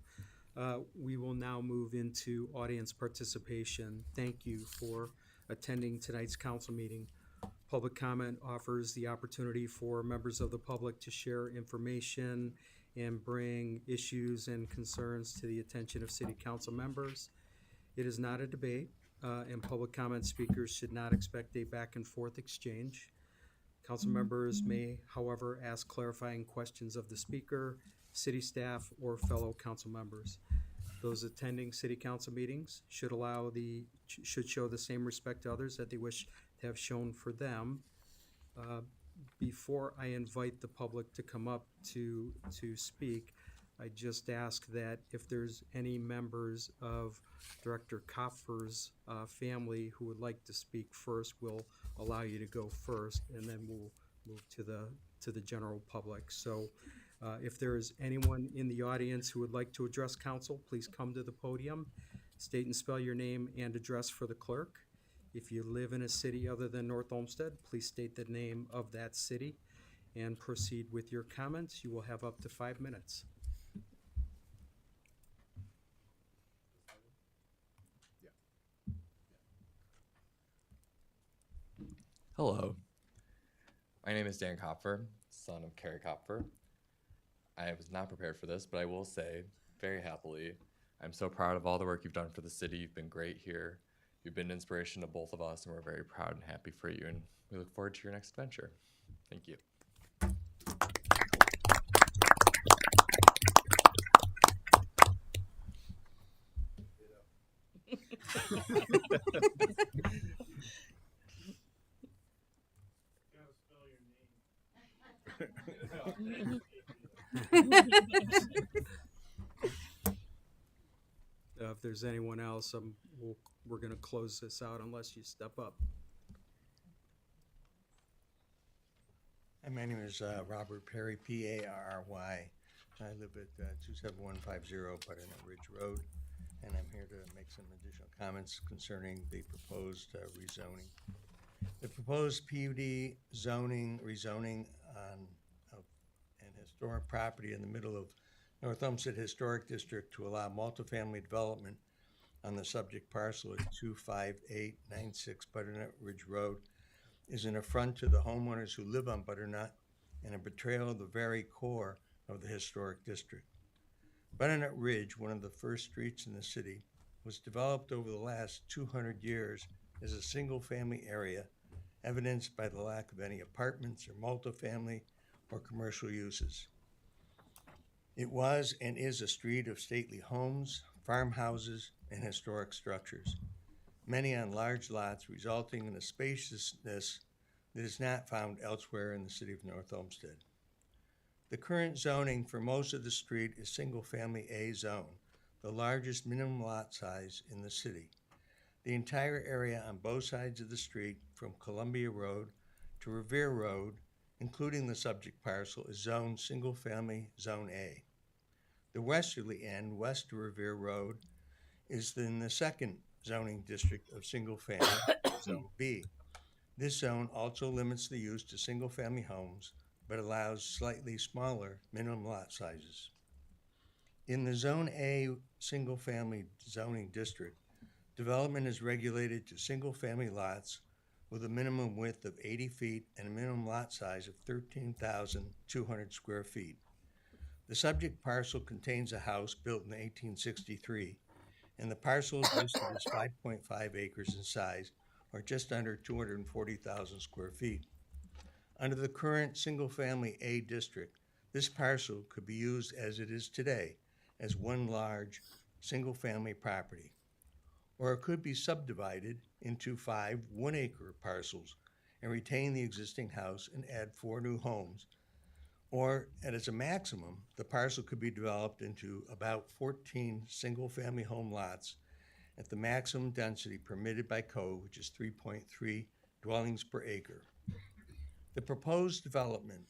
S1: We will now move into audience participation. Thank you for attending tonight's council meeting. Public comment offers the opportunity for members of the public to share information and bring issues and concerns to the attention of city council members. It is not a debate, and public comment speakers should not expect a back and forth exchange. Council members may, however, ask clarifying questions of the speaker, city staff, or fellow council members. Those attending city council meetings should show the same respect to others that they wish to have shown for them. Before I invite the public to come up to speak, I just ask that if there's any members of Director Kopfer's family who would like to speak first, we'll allow you to go first, and then we'll move to the general public. So if there is anyone in the audience who would like to address council, please come to the podium, state and spell your name and address for the clerk. If you live in a city other than North Olmsted, please state the name of that city and proceed with your comments. You will have up to 5 minutes.
S13: Hello, my name is Dan Kopfer, son of Carrie Kopfer. I was not prepared for this, but I will say very happily, I'm so proud of all the work you've done for the city. You've been great here. You've been an inspiration to both of us, and we're very proud and happy for you, and we look forward to your next adventure. Thank you.
S1: If there's anyone else, we're gonna close this out unless you step up.
S14: Hi, my name is Robert Perry, P-A-R-R-Y. I live at 27150 Butternut Ridge Road, and I'm here to make some additional comments concerning the proposed rezoning. The proposed PUD rezoning on an historic property in the middle of North Olmsted Historic District to allow multifamily development on the subject parcel at 25896 Butternut Ridge Road is an affront to the homeowners who live on Butternut and a betrayal of the very core of the historic district. Butternut Ridge, one of the first streets in the city, was developed over the last 200 years as a single-family area, evidenced by the lack of any apartments or multifamily or commercial uses. It was and is a street of stately homes, farmhouses, and historic structures, many on large lots, resulting in a spaciousness that is not found elsewhere in the city of North Olmsted. The current zoning for most of the street is single-family A zone, the largest minimum lot size in the city. The entire area on both sides of the street, from Columbia Road to Revere Road, including the subject parcel, is zoned single-family Zone A. The westerly end, west to Revere Road, is in the second zoning district of single-family, Zone B. This zone also limits the use to single-family homes, but allows slightly smaller minimum lot sizes. In the Zone A single-family zoning district, development is regulated to single-family lots with a minimum width of 80 feet and a minimum lot size of 13,200 square feet. The subject parcel contains a house built in 1863, and the parcel is listed as 5.5 acres in size, or just under 240,000 square feet. Under the current single-family A district, this parcel could be used as it is today, as one large single-family property. Or it could be subdivided into 5 one-acre parcels and retain the existing house and add 4 new homes. Or, as a maximum, the parcel could be developed into about 14 single-family home lots at the maximum density permitted by code, which is 3.3 dwellings per acre. The proposed development,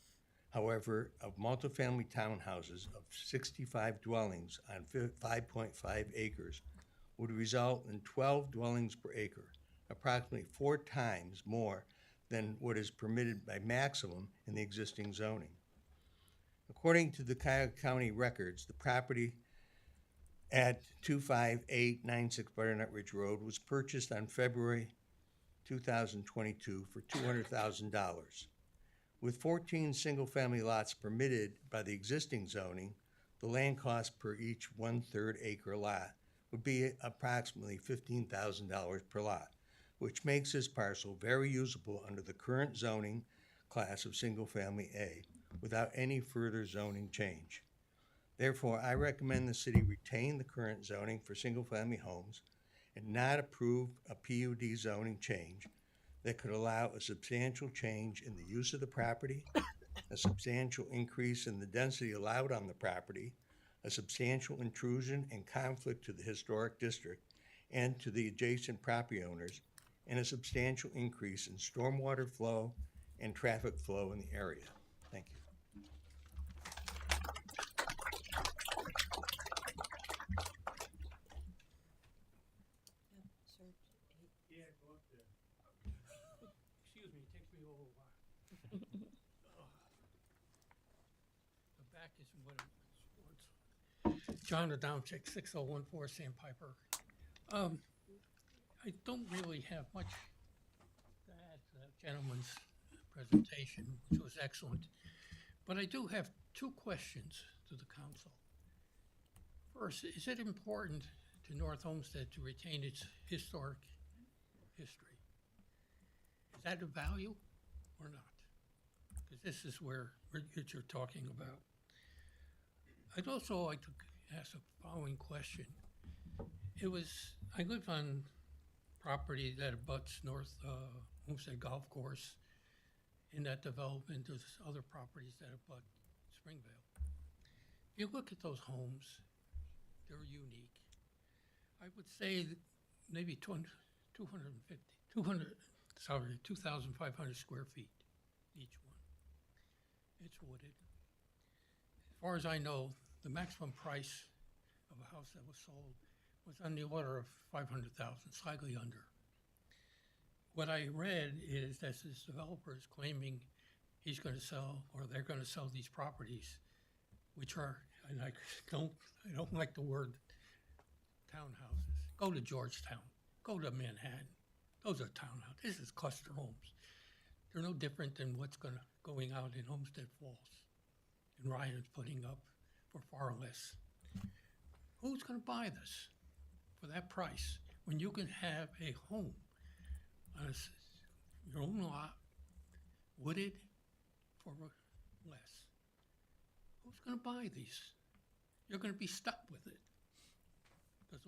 S14: however, of multifamily townhouses of 65 dwellings on 5.5 acres would result in 12 dwellings per acre, approximately 4 times more than what is permitted by maximum in the existing zoning. According to the Cuyahoga County records, the property at 25896 Butternut Ridge Road was purchased on February 2022 for $200,000. With 14 single-family lots permitted by the existing zoning, the land cost per each 1/3 acre lot would be approximately $15,000 per lot, which makes this parcel very usable under the current zoning class of single-family A without any further zoning change. Therefore, I recommend the city retain the current zoning for single-family homes and not approve a PUD zoning change that could allow a substantial change in the use of the property, a substantial increase in the density allowed on the property, a substantial intrusion and conflict to the historic district and to the adjacent property owners, and a substantial increase in stormwater flow and traffic flow in the area. Thank you.
S15: Excuse me, it takes me a little while. The back isn't what it was. John Adamczyk, 6014 Sandpiper. I don't really have much to add to that gentleman's presentation, which was excellent. But I do have 2 questions to the council. First, is it important to North Olmsted to retain its historic history? Is that a value or not? Because this is where you're talking about. I'd also like to ask a following question. I live on property that abuts North Olmsted Golf Course. In that development, there's other properties that abut Springvale. If you look at those homes, they're unique. I would say that maybe 2,500 square feet, each one. It's wooded. As far as I know, the maximum price of a house that was sold was on the order of 500,000, slightly under. What I read is that this developer is claiming he's going to sell, or they're going to sell these properties, which are, and I don't like the word townhouses. Go to Georgetown, go to Manhattan. Those are townhouses. This is cluster homes. They're no different than what's going out in Homestead Falls, and Ryan's putting up for far less. Who's going to buy this for that price when you can have a home on your own lot, wooded, for less? Who's going to buy these? You're going to be stuck with it because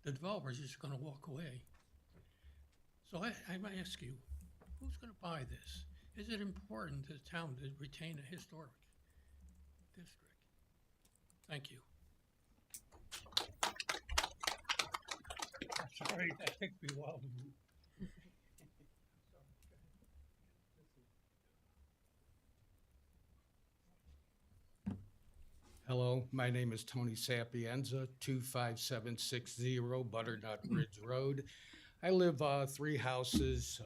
S15: the developer's just going to walk away. So I ask you, who's going to buy this? Is it important to the town to retain a historic district? Thank you. Sorry, that took me a while to move.
S16: Hello, my name is Tony Sapienza, 25760 Butternut Ridge Road. I live 3 houses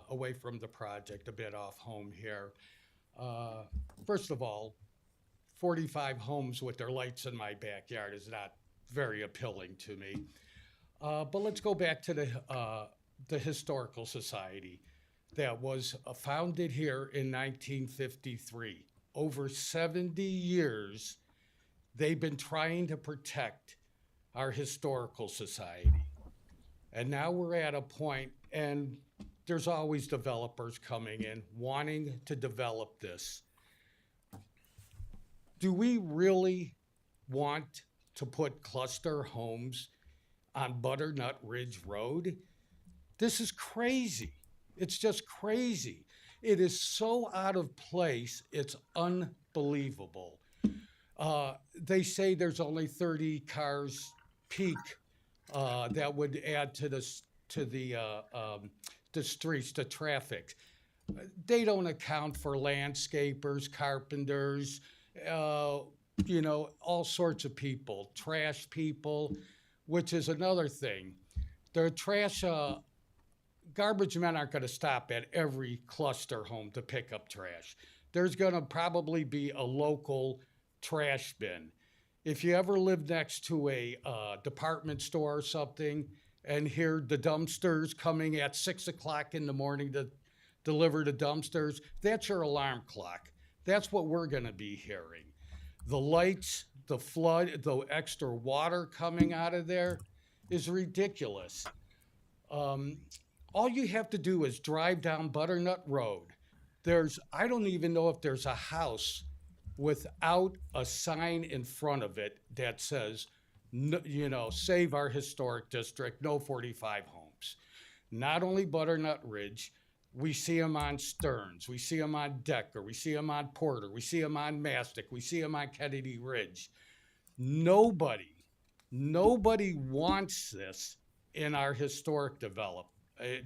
S16: away from the project, a bit off home here. First of all, 45 homes with their lights in my backyard is not very appealing to me. But let's go back to the Historical Society that was founded here in 1953. Over 70 years, they've been trying to protect our Historical Society. And now we're at a point, and there's always developers coming in wanting to develop this. Do we really want to put cluster homes on Butternut Ridge Road? This is crazy. It's just crazy. It is so out of place, it's unbelievable. They say there's only 30 cars peak that would add to the streets, the traffic. They don't account for landscapers, carpenters, all sorts of people, trash people, which is another thing. The trash, garbage men aren't going to stop at every cluster home to pick up trash. There's going to probably be a local trash bin. If you ever live next to a department store or something and hear the dumpsters coming at 6 o'clock in the morning to deliver the dumpsters, that's your alarm clock. That's what we're going to be hearing. The lights, the flood, the extra water coming out of there is ridiculous. All you have to do is drive down Butternut Road. I don't even know if there's a house without a sign in front of it that says, save our historic district, no 45 homes. Not only Butternut Ridge, we see them on Stearns, we see them on Decker, we see them on Porter, we see them on Mastic, we see them on Kennedy Ridge. Nobody wants this in our historic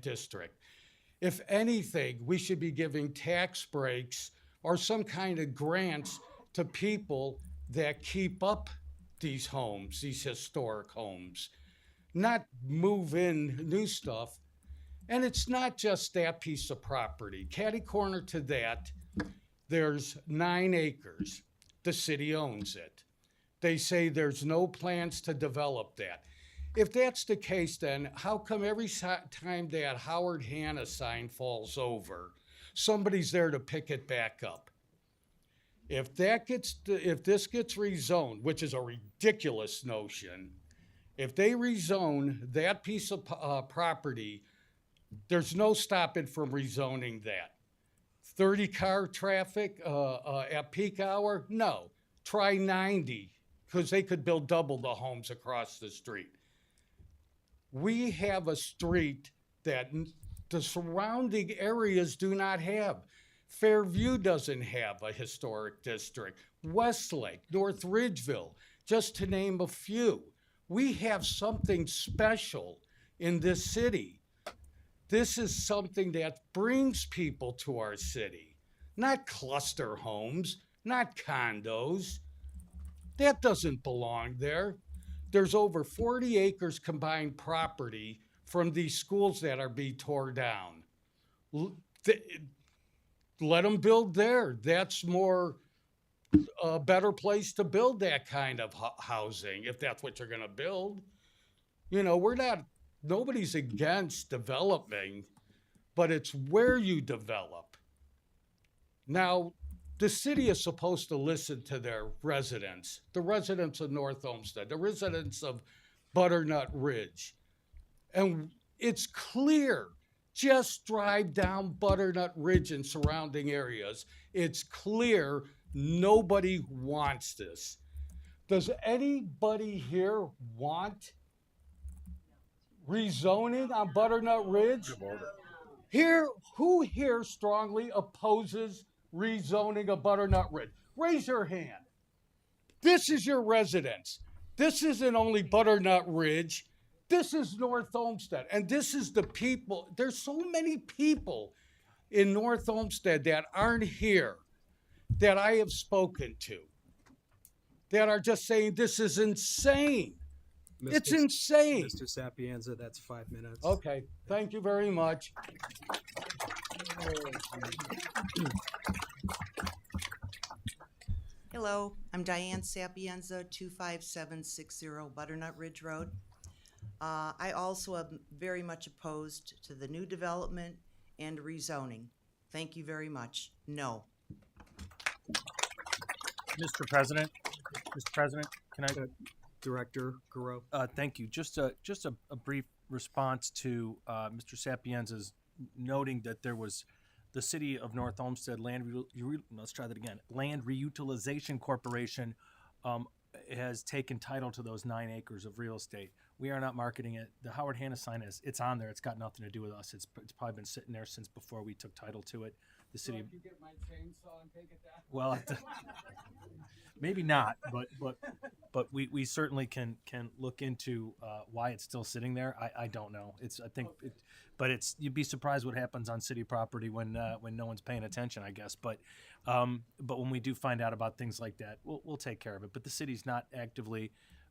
S16: district. If anything, we should be giving tax breaks or some kind of grants to people that keep up these homes, these historic homes, not move in new stuff. And it's not just that piece of property. Catty corner to that, there's 9 acres. The city owns it. They say there's no plans to develop that. If that's the case, then how come every time that Howard Hanna sign falls over, somebody's there to pick it back up? If this gets rezoned, which is a ridiculous notion, if they rezone that piece of property, there's no stopping from rezoning that. 30 car traffic at peak hour? No. Try 90, because they could build double the homes across the street. We have a street that the surrounding areas do not have. Fairview doesn't have a historic district. Westlake, North Ridgeville, just to name a few. We have something special in this city. This is something that brings people to our city, not cluster homes, not condos. That doesn't belong there. There's over 40 acres combined property from these schools that are being torn down. Let them build there. That's more a better place to build that kind of housing, if that's what you're going to build. You know, nobody's against developing, but it's where you develop. Now, the city is supposed to listen to their residents, the residents of North Olmsted, the residents of Butternut Ridge. And it's clear, just drive down Butternut Ridge and surrounding areas. It's clear nobody wants this. Does anybody here want rezoning on Butternut Ridge? Who here strongly opposes rezoning of Butternut Ridge? Raise your hand. This is your residence. This isn't only Butternut Ridge. This is North Olmsted. And this is the people. There's so many people in North Olmsted that aren't here that I have spoken to that are just saying this is insane. It's insane.
S1: Mr. Sapienza, that's 5 minutes.
S16: Okay, thank you very much.
S17: Hello, I'm Diane Sapienza, 25760 Butternut Ridge Road. I also am very much opposed to the new development and rezoning. Thank you very much. No.
S4: Mr. President, can I?
S1: Director Garreau.
S4: Thank you. Just a brief response to Mr. Sapienza's noting that there was the City of North Olmsted Land Reutilization Corporation has taken title to those 9 acres of real estate. We are not marketing it. The Howard Hanna sign it's on there. It's got nothing to do with us. It's probably been sitting there since before we took title to it. The city.
S16: So if you get my chainsaw and take it down?
S4: Well, maybe not, but we certainly can look into why it's still sitting there. I don't know. You'd be surprised what happens on city property when no one's paying attention, I guess. But when we do find out about things like that, we'll take care of it. But the city's not actively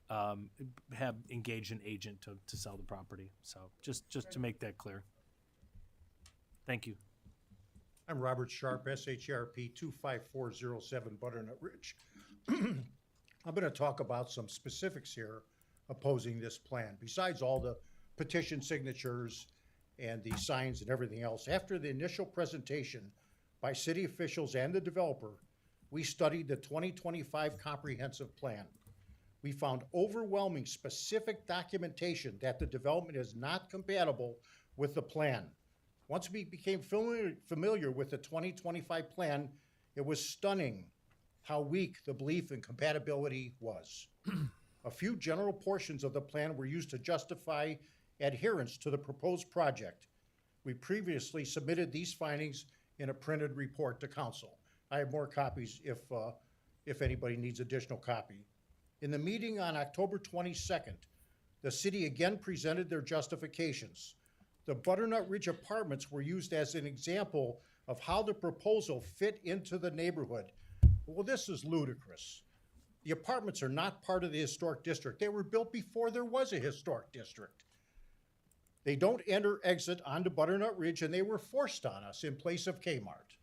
S4: have engaged an agent to sell the property. So just to make that clear. Thank you.
S18: I'm Robert Sharp, SHRP 25407 Butternut Ridge. I'm going to talk about some specifics here opposing this plan. Besides all the petition signatures and the signs and everything else, after the initial presentation by city officials and the developer, we studied the 2025 comprehensive plan. We found overwhelming specific documentation that the development is not compatible with the plan. Once we became familiar with the 2025 plan, it was stunning how weak the belief in compatibility was. A few general portions of the plan were used to justify adherence to the proposed project. We previously submitted these findings in a printed report to council. I have more copies if anybody needs additional copy. In the meeting on October 22nd, the city again presented their justifications. The Butternut Ridge apartments were used as an example of how the proposal fit into the neighborhood. Well, this is ludicrous. The apartments are not part of the historic district. They were built before there was a historic district. They don't exit onto Butternut Ridge, and they were forced on us in place of Kmart.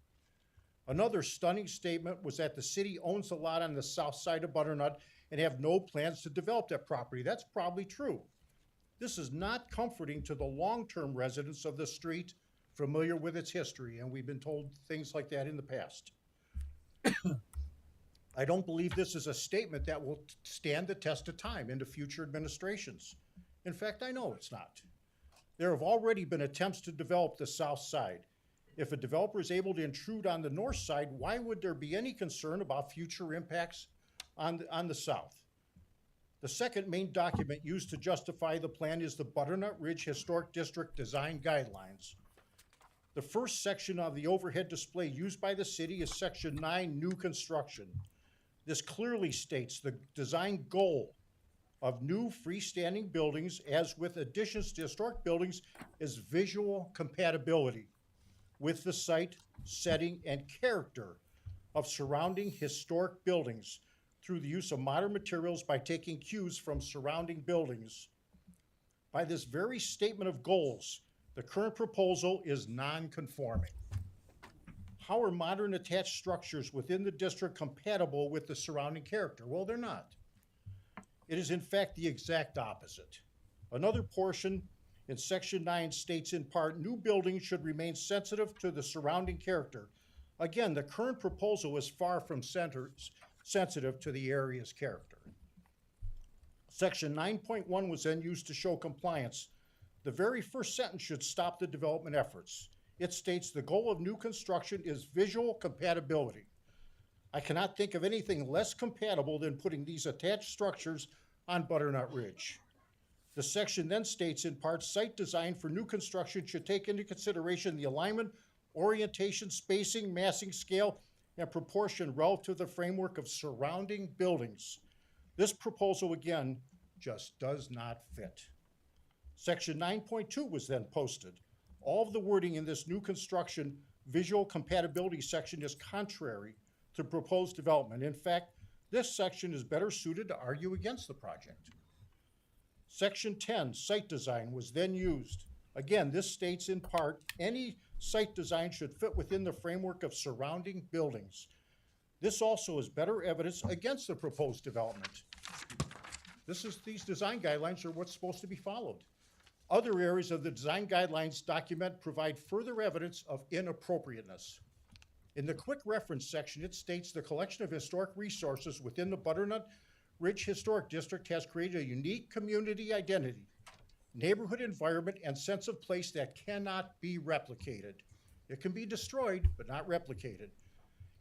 S18: Another stunning statement was that the city owns a lot on the south side of Butternut and have no plans to develop that property. That's probably true. This is not comforting to the long-term residents of the street familiar with its history, and we've been told things like that in the past. I don't believe this is a statement that will stand the test of time into future administrations. In fact, I know it's not. There have already been attempts to develop the south side. If a developer is able to intrude on the north side, why would there be any concern about future impacts on the south? The second main document used to justify the plan is the Butternut Ridge Historic District Design Guidelines. The first section of the overhead display used by the city is Section 9, New Construction. This clearly states the design goal of new freestanding buildings, as with additions to historic buildings, is visual compatibility with the site, setting, and character of surrounding historic buildings through the use of modern materials by taking cues from surrounding buildings. By this very statement of goals, the current proposal is non-conforming. How are modern attached structures within the district compatible with the surrounding character? Well, they're not. It is in fact the exact opposite. Another portion in section 9 states in part, new buildings should remain sensitive to the surrounding character. Again, the current proposal is far from sensitive to the area's character. Section 9.1 was then used to show compliance. The very first sentence should stop the development efforts. It states the goal of new construction is visual compatibility. I cannot think of anything less compatible than putting these attached structures on Butternut Ridge. The section then states in part, site design for new construction should take into consideration the alignment, orientation, spacing, massing, scale, and proportion relative to the framework of surrounding buildings. This proposal, again, just does not fit. Section 9.2 was then posted. All of the wording in this new construction visual compatibility section is contrary to proposed development. In fact, this section is better suited to argue against the project. Section 10, site design, was then used. Again, this states in part, any site design should fit within the framework of surrounding buildings. This also is better evidence against the proposed development. These design guidelines are what's supposed to be followed. Other areas of the design guidelines document provide further evidence of inappropriateness. In the quick reference section, it states the collection of historic resources within the Butternut Ridge Historic District has created a unique community identity, neighborhood environment, and sense of place that cannot be replicated. It can be destroyed, but not replicated.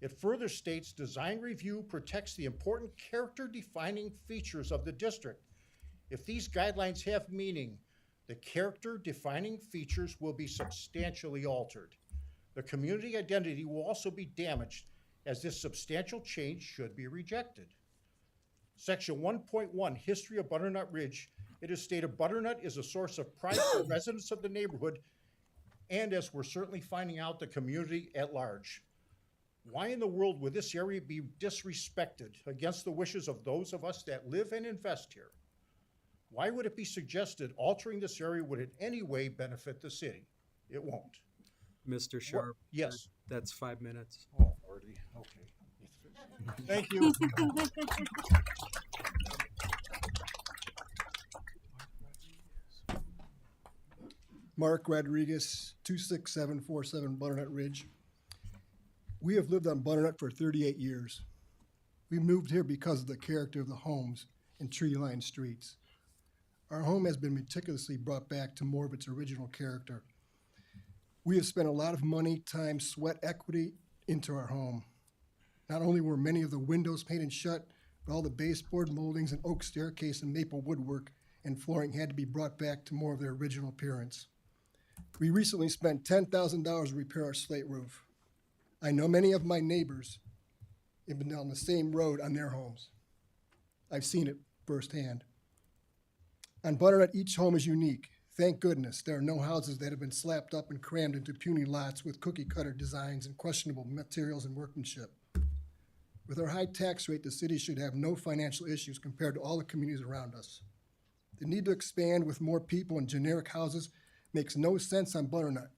S18: It further states design review protects the important character-defining features of the district. If these guidelines have meaning, the character-defining features will be substantially altered. The community identity will also be damaged, as this substantial change should be rejected. Section 1.1, History of Butternut Ridge. It is stated Butternut is a source of pride for residents of the neighborhood, and as we're certainly finding out, the community at large. Why in the world would this area be disrespected against the wishes of those of us that live and invest here? Why would it be suggested altering this area would in any way benefit the city? It won't.
S1: Mr. Sharp?
S18: Yes.
S1: That's 5 minutes.
S18: Oh, Lordy, okay. Thank you.
S19: Mark Rodriguez, 26747 Butternut Ridge. We have lived on Butternut for 38 years. We moved here because of the character of the homes and tree-lined streets. Our home has been meticulously brought back to more of its original character. We have spent a lot of money, time, sweat, equity into our home. Not only were many of the windows painted shut, but all the baseboard moldings and oak staircase and maple woodwork and flooring had to be brought back to more of their original appearance. We recently spent $10,000 to repair our slate roof. I know many of my neighbors have been down the same road on their homes. I've seen it firsthand. On Butternut, each home is unique. Thank goodness there are no houses that have been slapped up and crammed into puny lots with cookie-cutter designs and questionable materials and workmanship. With our high tax rate, the city should have no financial issues compared to all the communities around us. The need to expand with more people and generic houses makes no sense on Butternut.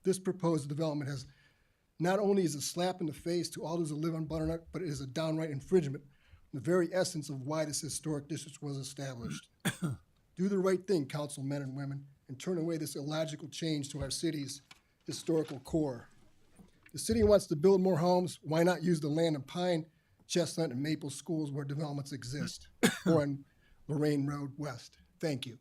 S19: This proposed development has not only is a slap in the face to all those who live on Butternut, but it is a downright infringement on the very essence of why this historic district was established. Do the right thing, council men and women, and turn away this illogical change to our city's historical core. The city wants to build more homes. Why not use the land of Pine, Chestnut, and Maple schools where developments exist, or on Lorraine Road West? Thank you.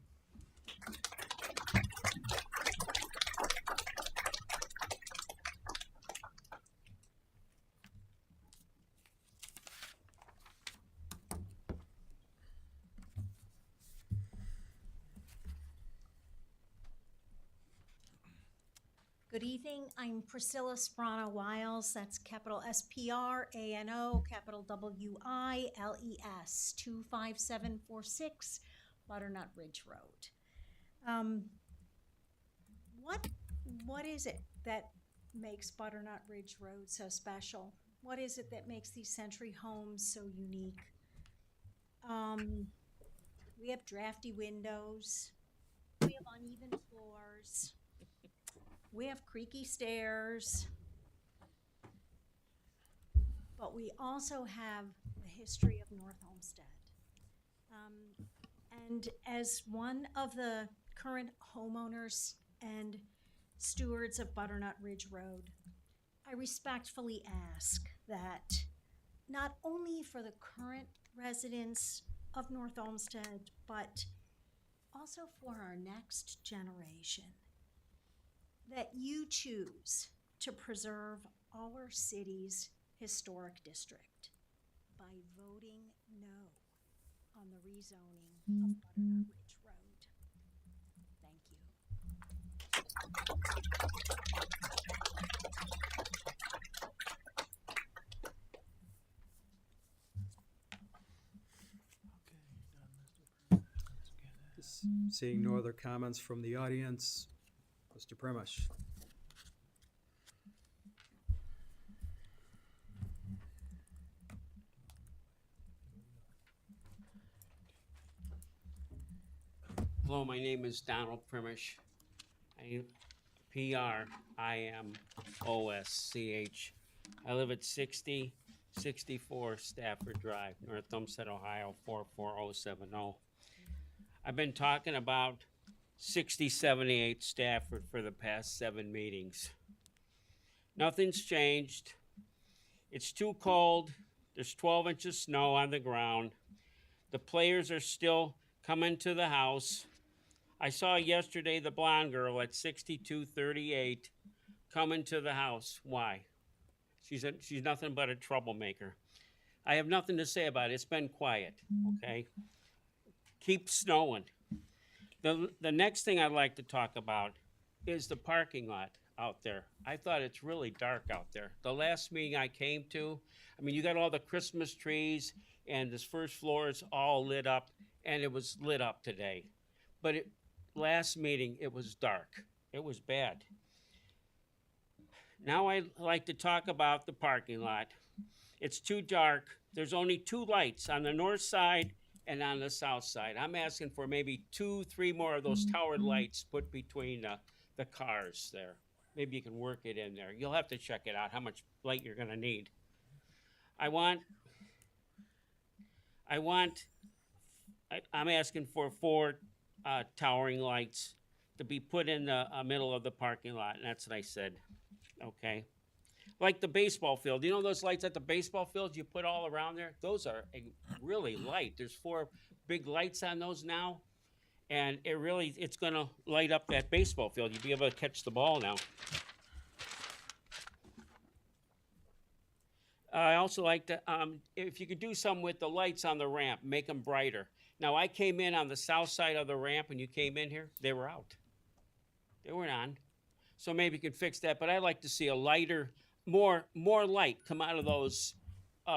S20: Good evening. I'm Priscilla Sprano Wiles. That's capital SPRANO, capital WILES, 25746 Butternut Ridge Road. What is it that makes Butternut Ridge Road so special? What is it that makes these century homes so unique? We have drafty windows. We have uneven floors. We have creaky stairs. But we also have the history of North Olmsted. And as one of the current homeowners and stewards of Butternut Ridge Road, I respectfully ask that not only for the current residents of North Olmsted, but also for our next generation, that you choose to preserve our city's historic district by voting no on the rezoning of Butternut Ridge Road. Thank you.
S1: Seeing no other comments from the audience, Mr. Primish.
S21: Hello, my name is Donald Primish. Primosch. I live at 6064 Stafford Drive, North Olmsted, Ohio, 44070. I've been talking about 6078 Stafford for the past 7 meetings. Nothing's changed. It's too cold. There's 12 inches of snow on the ground. The players are still coming to the house. I saw yesterday the blonde girl at 6238 coming to the house. Why? She's nothing but a troublemaker. I have nothing to say about it. It's been quiet, okay? Keep snowing. The next thing I'd like to talk about is the parking lot out there. I thought it's really dark out there. The last meeting I came to, I mean, you got all the Christmas trees and this first floor is all lit up, and it was lit up today. But last meeting, it was dark. It was bad. Now I'd like to talk about the parking lot. It's too dark. There's only 2 lights on the north side and on the south side. I'm asking for maybe 2, 3 more of those towered lights put between the cars there. Maybe you can work it in there. You'll have to check it out, how much light you're gonna need. I'm asking for 4 towering lights to be put in the middle of the parking lot, and that's what I said, okay? Like the baseball field, you know those lights at the baseball field you put all around there? Those are really light. There's 4 big lights on those now, and it's gonna light up that baseball field. You'll be able to catch the ball now. I also like to, if you could do something with the lights on the ramp, make them brighter. Now, I came in on the south side of the ramp and you came in here, they were out. They weren't on. So maybe you could fix that, but I'd like to see a lighter, more light come out of those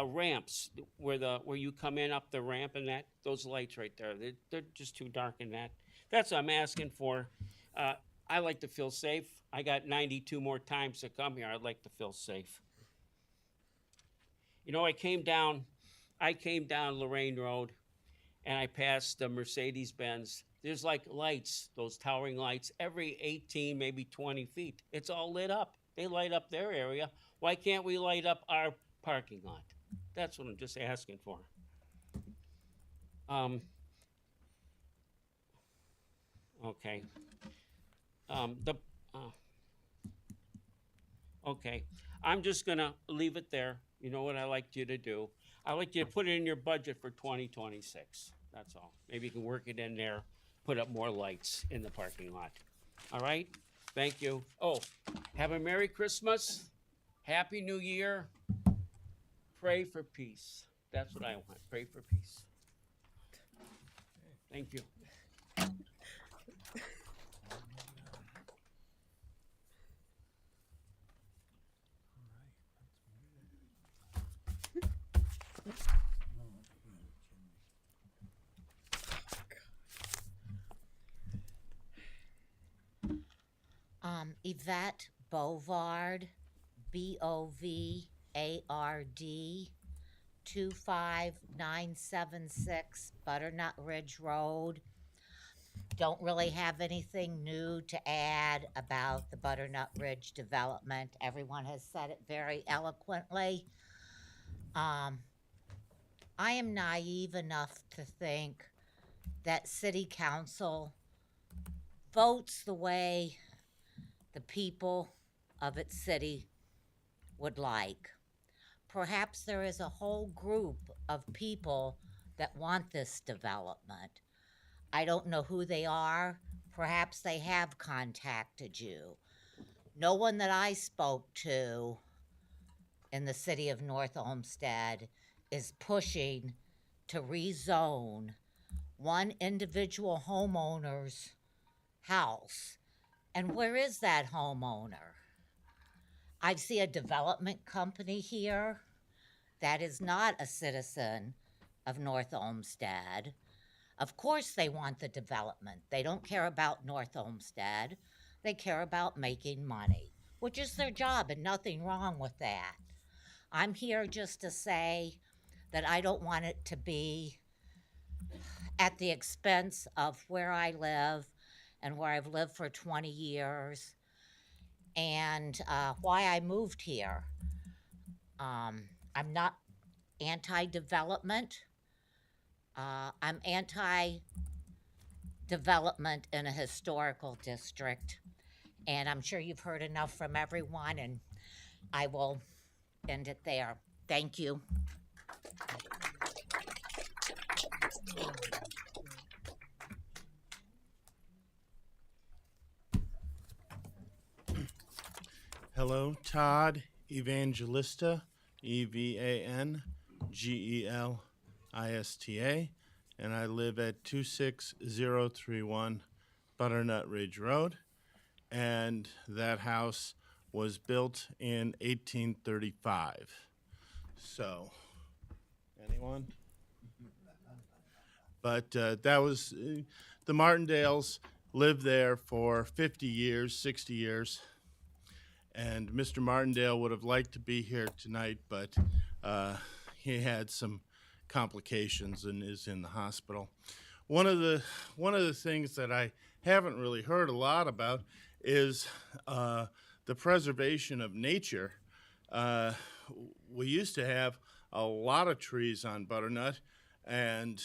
S21: ramps where you come in up the ramp and those lights right there. They're just too dark in that. That's what I'm asking for. I like to feel safe. I got 92 more times to come here. I'd like to feel safe. You know, I came down Lorraine Road, and I passed the Mercedes-Benz. There's like lights, those towering lights, every 18, maybe 20 feet. It's all lit up. They light up their area. Why can't we light up our parking lot? That's what I'm just asking for. Okay. Okay. I'm just gonna leave it there. You know what I like you to do? I like you to put it in your budget for 2026. That's all. Maybe you can work it in there, put up more lights in the parking lot. All right? Thank you. Oh, have a Merry Christmas. Happy New Year. Pray for peace. That's what I want. Pray for peace. Thank you.
S6: Yvette Bovard, Bovard, 25976 Butternut Ridge Road. Don't really have anything new to add about the Butternut Ridge development. Everyone has said it very eloquently. I am naive enough to think that city council votes the way the people of its city would like. Perhaps there is a whole group of people that want this development. I don't know who they are. Perhaps they have contacted you. No one that I spoke to in the city of North Olmsted is pushing to rezone one individual homeowner's house. And where is that homeowner? I see a development company here that is not a citizen of North Olmsted. Of course they want the development. They don't care about North Olmsted. They care about making money, which is their job and nothing wrong with that. I'm here just to say that I don't want it to be at the expense of where I live and where I've lived for 20 years and why I moved here. I'm not anti-development. I'm anti-development in a historical district, and I'm sure you've heard enough from everyone, and I will end it there. Thank you.
S22: Hello, Todd Evangelista, Evangelista, and I live at 26031 Butternut Ridge Road, and that house was built in 1835. So, anyone? But that was, the Martindales lived there for 50 years, 60 years. And Mr. Martindale would have liked to be here tonight, but he had some complications and is in the hospital. One of the things that I haven't really heard a lot about is the preservation of nature. We used to have a lot of trees on Butternut, and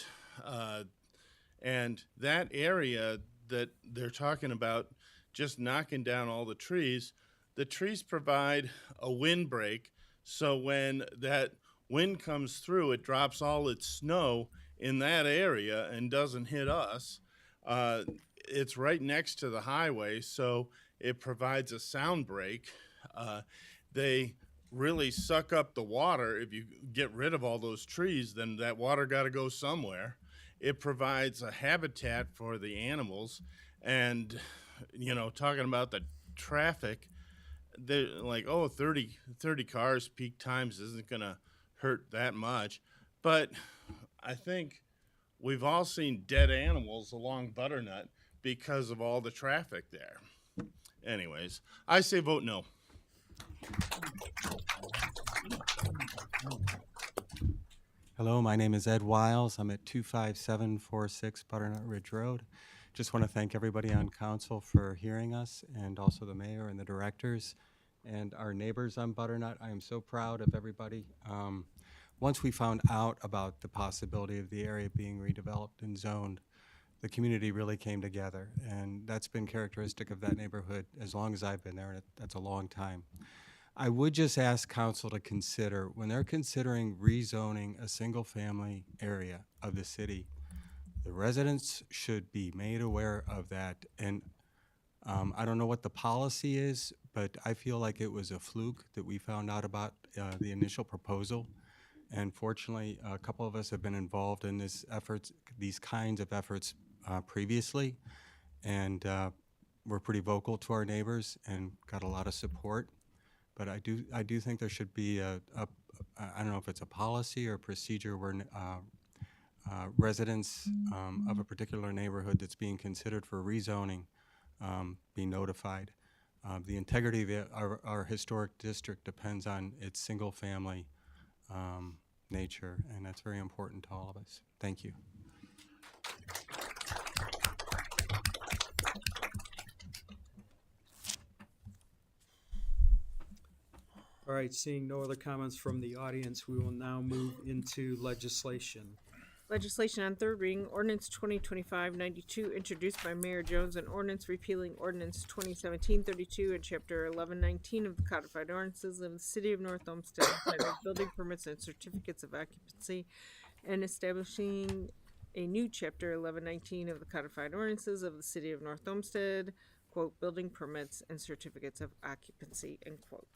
S22: that area that they're talking about, just knocking down all the trees provide a windbreak, so when that wind comes through, it drops all its snow in that area and doesn't hit us. It's right next to the highway, so it provides a sound break. They really suck up the water. If you get rid of all those trees, then that water got to go somewhere. It provides a habitat for the animals, and talking about the traffic, they're like, 30 cars peak times isn't going to hurt that much. But I think we've all seen dead animals along Butternut because of all the traffic there. Anyways, I say vote no.
S23: Hello, my name is Ed Wiles. I'm at 25746 Butternut Ridge Road. Just want to thank everybody on council for hearing us, and also the mayor and the directors and our neighbors on Butternut. I am so proud of everybody. Once we found out about the possibility of the area being redeveloped and zoned, the community really came together, and that's been characteristic of that neighborhood as long as I've been there, and that's a long time. I would just ask council to consider, when they're considering rezoning a single-family area of the city, the residents should be made aware of that. And I don't know what the policy is, but I feel like it was a fluke that we found out about the initial proposal. And fortunately, a couple of us have been involved in these kinds of efforts previously, and we're pretty vocal to our neighbors and got a lot of support. But I do think there should be I don't know if it's a policy or a procedure where residents of a particular neighborhood that's being considered for rezoning be notified. The integrity of our historic district depends on its single-family nature, and that's very important to all of us. Thank you.
S1: All right, seeing no other comments from the audience, we will now move into legislation.
S3: Legislation on third reading, ordinance 2025-92, introduced by Mayor Jones, an ordinance repealing ordinance 2017-32 and chapter 1119 of the codified ordinances of the city of North Olmsted, entitled building permits and certificates of occupancy, and establishing a new chapter 1119 of the codified ordinances of the city of North Olmsted, quote, building permits and certificates of occupancy, end quote.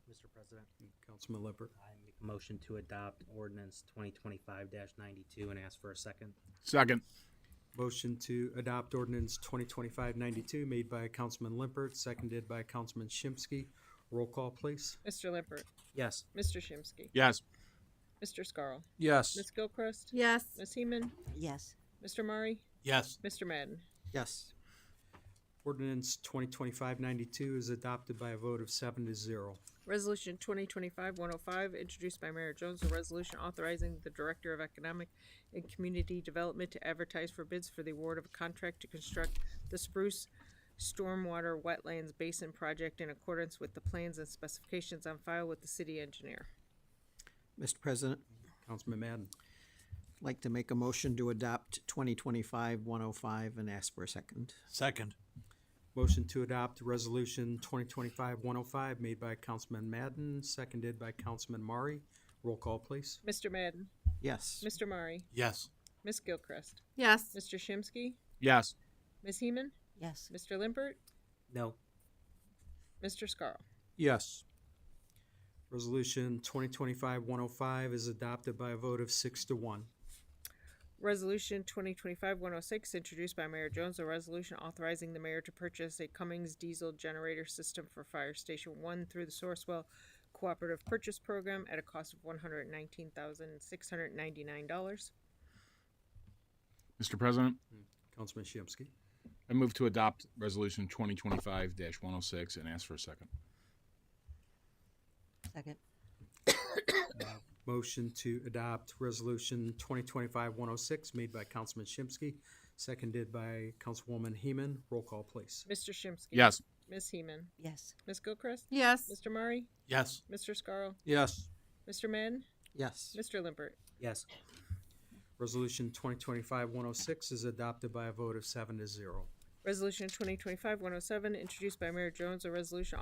S2: Mr. President,
S1: Councilman Lippert.
S2: I make a motion to adopt ordinance 2025-92 and ask for a second.
S8: Second.
S1: Motion to adopt ordinance 2025-92 made by Councilman Lippert, seconded by Councilman Shimsky. Roll call, please.
S3: Mr. Lippert.
S2: Yes.
S3: Mr. Shimsky.
S8: Yes.
S3: Mr. Scarl.
S16: Yes.
S3: Ms. Gilchrist.
S20: Yes.
S3: Ms. Heeman.
S10: Yes.
S3: Mr. Murray.
S12: Yes.
S3: Mr. Madden.
S11: Yes.
S1: Ordinance 2025-92 is adopted by a vote of 7-0.
S3: Resolution 2025-105, introduced by Mayor Jones, a resolution authorizing the Director of Economic and Community Development to advertise for bids for the award of a contract to construct the Spruce Stormwater Wetlands Basin Project in accordance with the plans and specifications on file with the city engineer.
S11: Mr. President,
S1: Councilman Madden.
S11: I'd like to make a motion to adopt 2025-105 and ask for a second.
S12: Second.
S1: Motion to adopt resolution 2025-105 made by Councilman Madden, seconded by Councilman Murray. Roll call, please.
S3: Mr. Madden.
S11: Yes.
S3: Mr. Murray.
S12: Yes.
S3: Ms. Gilchrist.
S20: Yes.
S3: Mr. Shimsky.
S8: Yes.
S3: Ms. Heeman.
S10: Yes.
S3: Mr. Limpert.
S2: No.
S3: Mr. Scarl.
S16: Yes.
S1: Resolution 2025-105 is adopted by a vote of 6-1.
S3: Resolution 2025-106, introduced by Mayor Jones, a resolution authorizing the mayor to purchase a Cummins diesel generator system for Fire Station 1 through the Sourcewell Cooperative Purchase Program at a cost of $119,699.
S8: Mr. President,
S1: Councilman Shimsky.
S8: I move to adopt resolution 2025-106 and ask for a second.
S10: Second.
S1: Motion to adopt resolution 2025-106 made by Councilman Shimsky, seconded by Councilwoman Heeman. Roll call, please.
S3: Mr. Shimsky.
S8: Yes.
S3: Ms. Heeman.
S10: Yes.
S3: Ms. Gilchrist.
S20: Yes.
S3: Mr. Murray.
S12: Yes.
S3: Mr. Scarl.
S16: Yes.
S3: Mr. Madden.
S11: Yes.
S3: Mr. Limpert.
S2: Yes.
S1: Resolution 2025-106 is adopted by a vote of 7-0.
S3: Resolution 2025-107, introduced by Mayor Jones, a resolution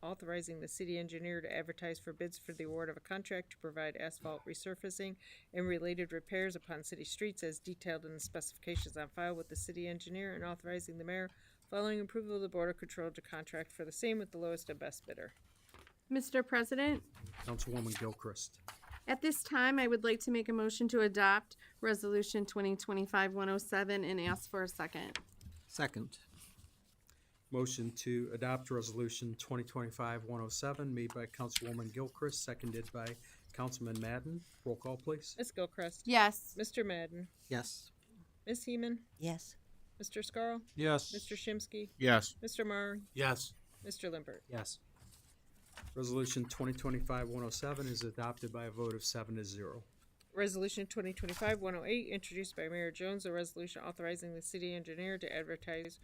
S3: authorizing the city engineer to advertise for bids for the award of a contract to provide asphalt resurfacing and related repairs upon city streets as detailed in the specifications on file with the city engineer, and authorizing the mayor, following approval of the Board of Control, to contract for the same with the lowest and best bidder.
S7: Mr. President,
S1: Councilwoman Gilchrist.
S7: at this time, I would like to make a motion to adopt Resolution 2025-107 and ask for a second.
S11: Second.
S1: Motion to adopt resolution 2025-107 made by Councilwoman Gilchrist, seconded by Councilman Madden. Roll call, please.
S3: Ms. Gilchrist.
S7: Yes.
S3: Mr. Madden.
S11: Yes.
S3: Ms. Heeman.
S10: Yes.
S3: Mr. Scarl.
S16: Yes.
S3: Mr. Shimsky.
S8: Yes.
S3: Mr. Murray.
S12: Yes.
S3: Mr. Limpert.
S2: Yes.
S1: Resolution 2025-107 is adopted by a vote of 7-0.
S3: Resolution 2025-108, introduced by Mayor Jones, a resolution authorizing the city engineer to advertise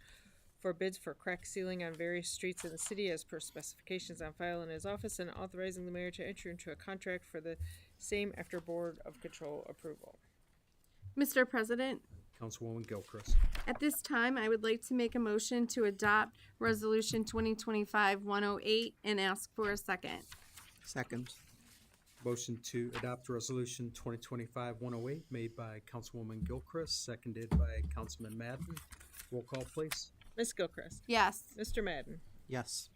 S3: for bids for crack sealing on various streets in the city as per specifications on file in his office, and authorizing the mayor to enter into a contract for the same after Board of Control approval.
S7: Mr. President,
S1: Councilwoman Gilchrist.
S7: at this time, I would like to make a motion to adopt Resolution 2025-108 and ask for a second.
S11: Second.
S1: Motion to adopt resolution 2025-108 made by Councilwoman Gilchrist, seconded by Councilman Madden. Roll call, please.
S3: Ms. Gilchrist.
S7: Yes.
S3: Mr. Madden.
S11: Yes.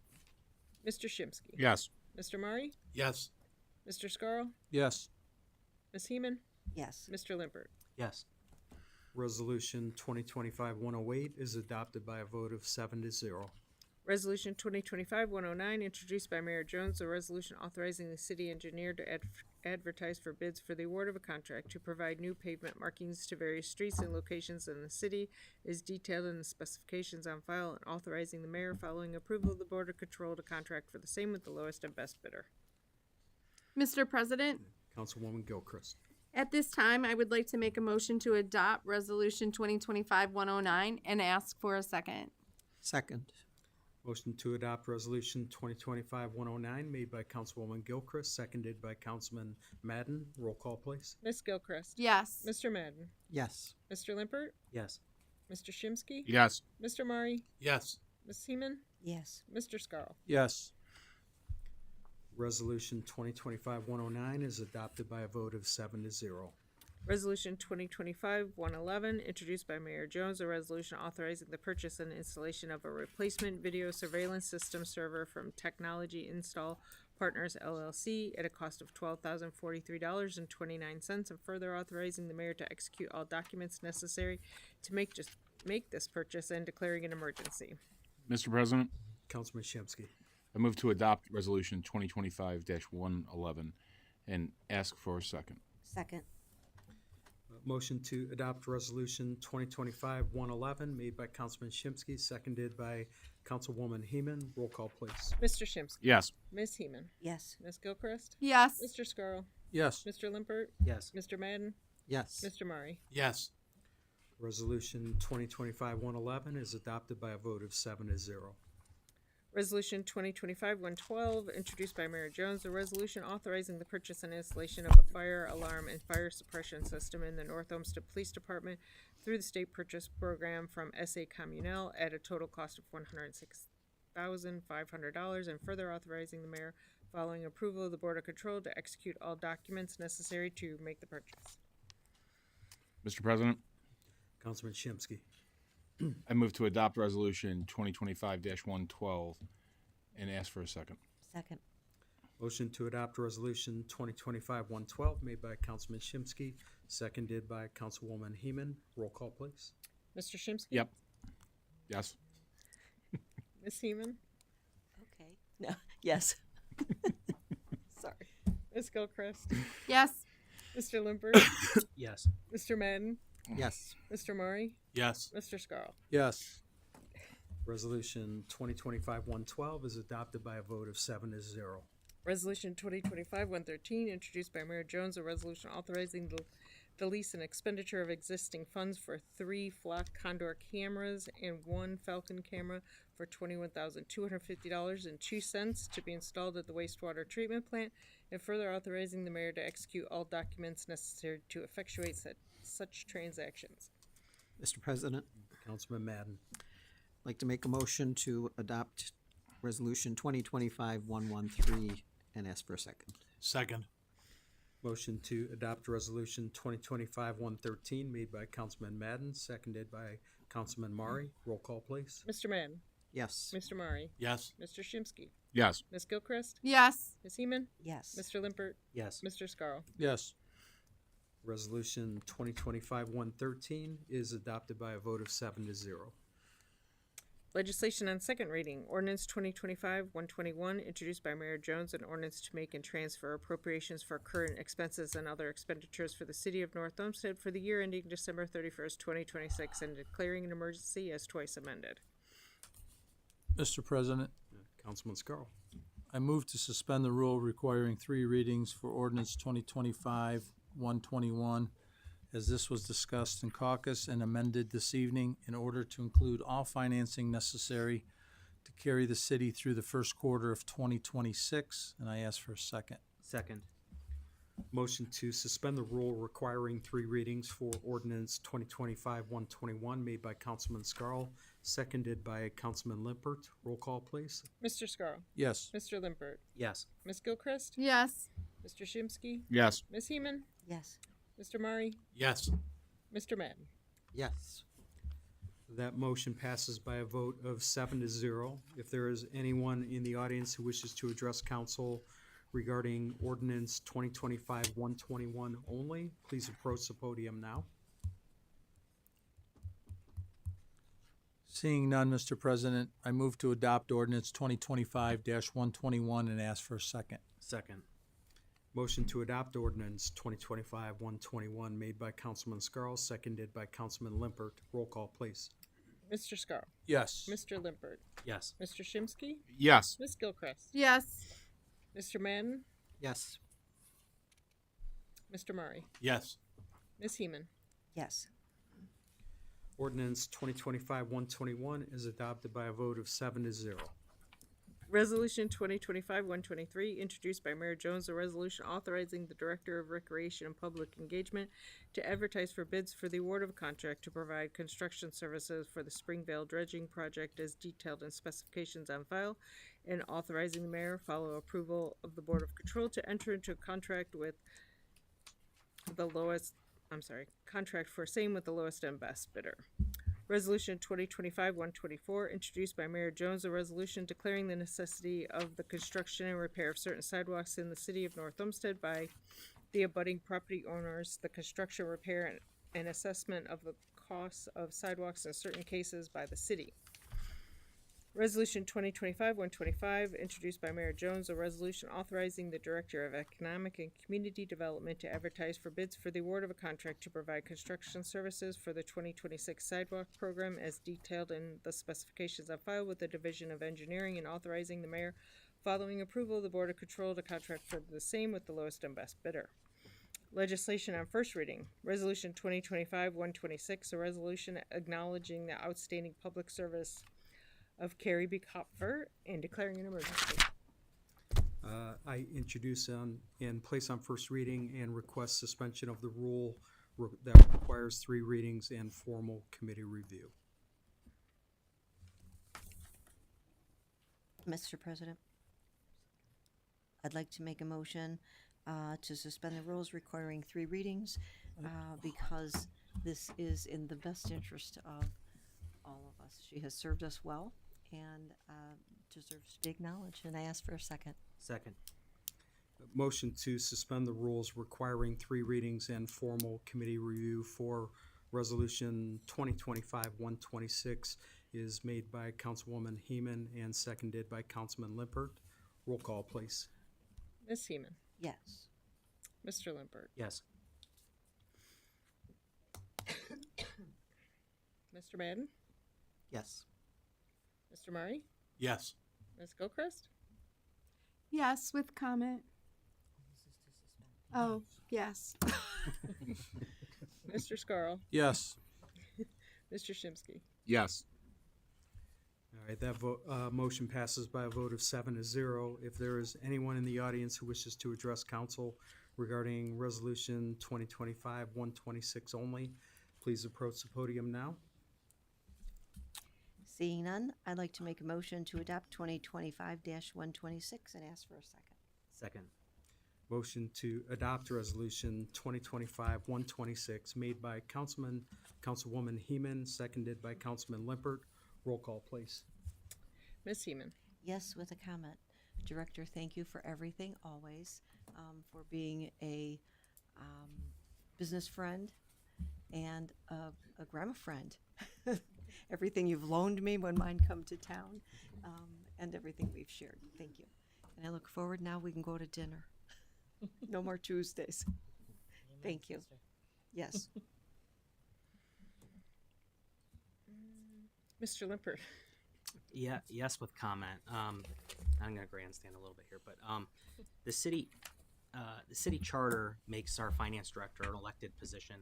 S3: Mr. Shimsky.
S8: Yes.
S3: Mr. Murray.
S12: Yes.
S3: Mr. Scarl.
S16: Yes.
S3: Ms. Heeman.
S10: Yes.
S3: Mr. Limpert.
S2: Yes.
S1: Resolution 2025-108 is adopted by a vote of 7-0.
S3: Resolution 2025-109, introduced by Mayor Jones, a resolution authorizing the city engineer to advertise for bids for the award of a contract to provide new pavement markings to various streets and locations in the city, is detailed in the specifications on file, and authorizing the mayor, following approval of the Board of Control, to contract for the same with the lowest and best bidder.
S7: Mr. President,
S1: Councilwoman Gilchrist.
S7: at this time, I would like to make a motion to adopt Resolution 2025-109 and ask for a second.
S11: Second.
S1: Motion to adopt Resolution 2025-109 made by Councilwoman Gilchrist, seconded by Councilman Madden. Roll call, please.
S3: Ms. Gilchrist.
S7: Yes.
S3: Mr. Madden.
S11: Yes.
S3: Mr. Limpert.
S2: Yes.
S3: Mr. Shimsky.
S8: Yes.
S3: Mr. Murray.
S12: Yes.
S3: Ms. Seaman.
S6: Yes.
S3: Mr. Scarl.
S18: Yes.
S1: Resolution 2025-109 is adopted by a vote of 7-0.
S3: Resolution 2025-111, introduced by Mayor Jones, a resolution authorizing the purchase and installation of a replacement video surveillance system server from Technology Install Partners LLC at a cost of $12,043.29, and further authorizing the mayor to execute all documents necessary to make this purchase and declaring an emergency.
S8: Mr. President,
S1: Councilman Shimsky.
S8: I move to adopt Resolution 2025-111 and ask for a second.
S6: Second.
S1: Motion to adopt Resolution 2025-111 made by Councilman Shimsky, seconded by Councilwoman Heeman. Roll call, please.
S3: Mr. Shimsky.
S8: Yes.
S3: Ms. Heeman.
S6: Yes.
S3: Ms. Gilchrist.
S7: Yes.
S3: Mr. Scarl.
S18: Yes.
S3: Mr. Limpert.
S2: Yes.
S3: Mr. Madden.
S11: Yes.
S3: Mr. Murray.
S12: Yes.
S1: Resolution 2025-111 is adopted by a vote of 7-0.
S3: Resolution 2025-112, introduced by Mayor Jones, a resolution authorizing the purchase and installation of a fire alarm and fire suppression system in the North Olmsted Police Department through the state purchase program from S.A. Communal at a total cost of $106,500, and further authorizing the mayor, following approval of the Board of Control, to execute all documents necessary to make the purchase.
S8: Mr. President,
S1: Councilman Shimsky.
S8: I move to adopt Resolution 2025-112 and ask for a second.
S6: Second.
S1: Motion to adopt Resolution 2025-112 made by Councilman Shimsky, seconded by Councilwoman Heeman. Roll call, please.
S3: Mr. Shimsky?
S8: Yep. Yes.
S3: Ms. Heeman?
S10: Okay. No. Yes. Sorry.
S3: Ms. Gilchrist?
S7: Yes.
S3: Mr. Limpert?
S2: Yes.
S3: Mr. Madden?
S11: Yes.
S3: Mr. Murray?
S12: Yes.
S3: Mr. Scarl?
S18: Yes.
S1: Resolution 2025-112 is adopted by a vote of 7-0.
S3: Resolution 2025-113, introduced by Mayor Jones, a resolution authorizing the lease and expenditure of existing funds for 3 Flock Condor cameras and 1 Falcon camera for $21,250.02 to be installed at the wastewater treatment plant, and further authorizing the mayor to execute all documents necessary to effectuate such transactions.
S11: Mr. President,
S1: Councilman Madden.
S11: I'd like to make a motion to adopt Resolution 2025-113 and ask for a second.
S12: Second.
S1: Motion to adopt Resolution 2025-113 made by Councilman Madden, seconded by Councilman Murray. Roll call, please.
S3: Mr. Madden?
S11: Yes.
S3: Mr. Murray?
S12: Yes.
S3: Mr. Shimsky?
S8: Yes.
S3: Ms. Gilchrist?
S7: Yes.
S3: Ms. Heeman?
S6: Yes.
S3: Mr. Limpert?
S2: Yes.
S3: Mr. Scarl?
S18: Yes.
S1: Resolution 2025-113 is adopted by a vote of 7-0.
S3: Legislation on second reading, ordinance 2025-121, introduced by Mayor Jones, an ordinance to make and transfer appropriations for current expenses and other expenditures for the city of North Olmsted for the year ending December 31st, 2026, and declaring an emergency as twice amended.
S18: Mr. President,
S1: Councilman Scarl.
S18: I move to suspend the rule requiring 3 readings for ordinance 2025-121, as this was discussed in caucus and amended this evening in order to include all financing necessary to carry the city through the first quarter of 2026, and I ask for a second.
S2: Second.
S1: Motion to suspend the rule requiring 3 readings for ordinance 2025-121 made by Councilman Scarl, seconded by Councilman Limpert. Roll call, please.
S3: Mr. Scarl?
S18: Yes.
S3: Mr. Limpert?
S2: Yes.
S3: Ms. Gilchrist?
S7: Yes.
S3: Mr. Shimsky?
S8: Yes.
S3: Ms. Heeman?
S6: Yes.
S3: Mr. Murray?
S12: Yes.
S3: Mr. Madden?
S11: Yes.
S1: That motion passes by a vote of 7-0. If there is anyone in the audience who wishes to address council regarding ordinance 2025-121 only, please approach the podium now.
S5: Seeing none, Mr. President, I move to adopt ordinance 2025-121 and ask for a second.
S2: Second.
S1: Motion to adopt ordinance 2025-121 made by Councilman Scarl, seconded by Councilman Limpert. Roll call, please.
S3: Mr. Scarl.
S5: Yes.
S3: Mr. Limpert.
S2: Yes.
S3: Mr. Shimsky.
S8: Yes.
S3: Ms. Gilchrist.
S7: Yes.
S3: Mr. Madden.
S11: Yes.
S3: Mr. Murray.
S12: Yes.
S3: Ms. Heeman.
S10: Yes.
S1: Ordinance 2025-121 is adopted by a vote of 7-0.
S3: Resolution 2025-123, introduced by Mayor Jones, a resolution authorizing the Director of Recreation and Public Engagement to advertise for bids for the award of a contract to provide construction services for the Springvale dredging project as detailed in specifications on file, and authorizing the mayor, follow approval of the Board of Control, to enter into a contract with the contract for same with the lowest and best bidder. Resolution 2025-124, introduced by Mayor Jones, a resolution declaring the necessity of the construction and repair of certain sidewalks in the city of North Olmsted by the abutting property owners, the construction, repair, and assessment of the costs of sidewalks in certain cases by the city. Resolution 2025-125, introduced by Mayor Jones, a resolution authorizing the Director of Economic and Community Development to advertise for bids for the award of a contract to provide construction services for the 2026 sidewalk program as detailed in the specifications on file with the Division of Engineering, and authorizing the mayor, following approval of the Board of Control, to contract for the same with the lowest and best bidder. Legislation on first reading. Resolution 2025-126, a resolution acknowledging the outstanding public service of Carrie B. Kopfer and declaring an emergency.
S1: I introduce and place on first reading and request suspension of the rule that requires 3 readings and formal committee review.
S10: Mr. President, I'd like to make a motion to suspend the rules requiring 3 readings because this is in the best interest of all of us. She has served us well and deserves to be acknowledged, and I ask for a second.
S2: Second.
S1: Motion to suspend the rules requiring 3 readings and formal committee review for Resolution 2025-126 is made by Councilwoman Heeman and seconded by Councilman Limpert. Roll call, please.
S3: Ms. Heeman.
S10: Yes.
S3: Mr. Limpert.
S2: Yes.
S3: Mr. Madden.
S11: Yes.
S3: Mr. Murray.
S12: Yes.
S3: Ms. Gilchrist.
S7: Yes, with comment. Oh, yes.
S3: Mr. Scarl.
S5: Yes.
S3: Mr. Shimsky.
S8: Yes.
S1: All right, that motion passes by a vote of 7-0. If there is anyone in the audience who wishes to address council regarding Resolution 2025-126 only, please approach the podium now.
S10: Seeing none, I'd like to make a motion to adopt 2025-126 and ask for a second.
S2: Second.
S1: Motion to adopt Resolution 2025-126 made by Councilwoman Heeman, seconded by Councilman Limpert. Roll call, please.
S3: Ms. Heeman.
S10: Yes, with a comment. Director, thank you for everything, always, for being a business friend and a grandma friend. Everything you've loaned me when mine come to town, and everything we've shared. Thank you. And I look forward now we can go to dinner. No more Tuesdays. Thank you. Yes.
S3: Mr. Limpert.
S2: Yeah, yes, with comment. I'm gonna grandstand a little bit here, but the city charter makes our finance director an elected position,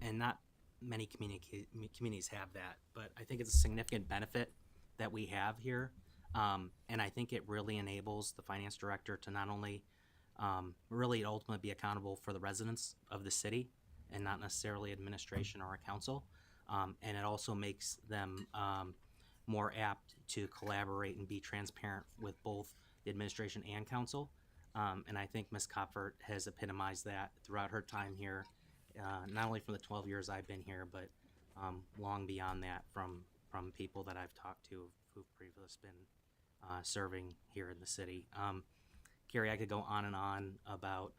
S2: and not many communities have that. But I think it's a significant benefit that we have here, and I think it really enables the finance director to not only really ultimately be accountable for the residents of the city, and not necessarily administration or a council. And it also makes them more apt to collaborate and be transparent with both the administration and council. And I think Ms. Kopfert has epitomized that throughout her time here, not only from the 12 years I've been here, but long beyond that from people that I've talked to who've previously been serving here in the city. Carrie, I could go on and on about,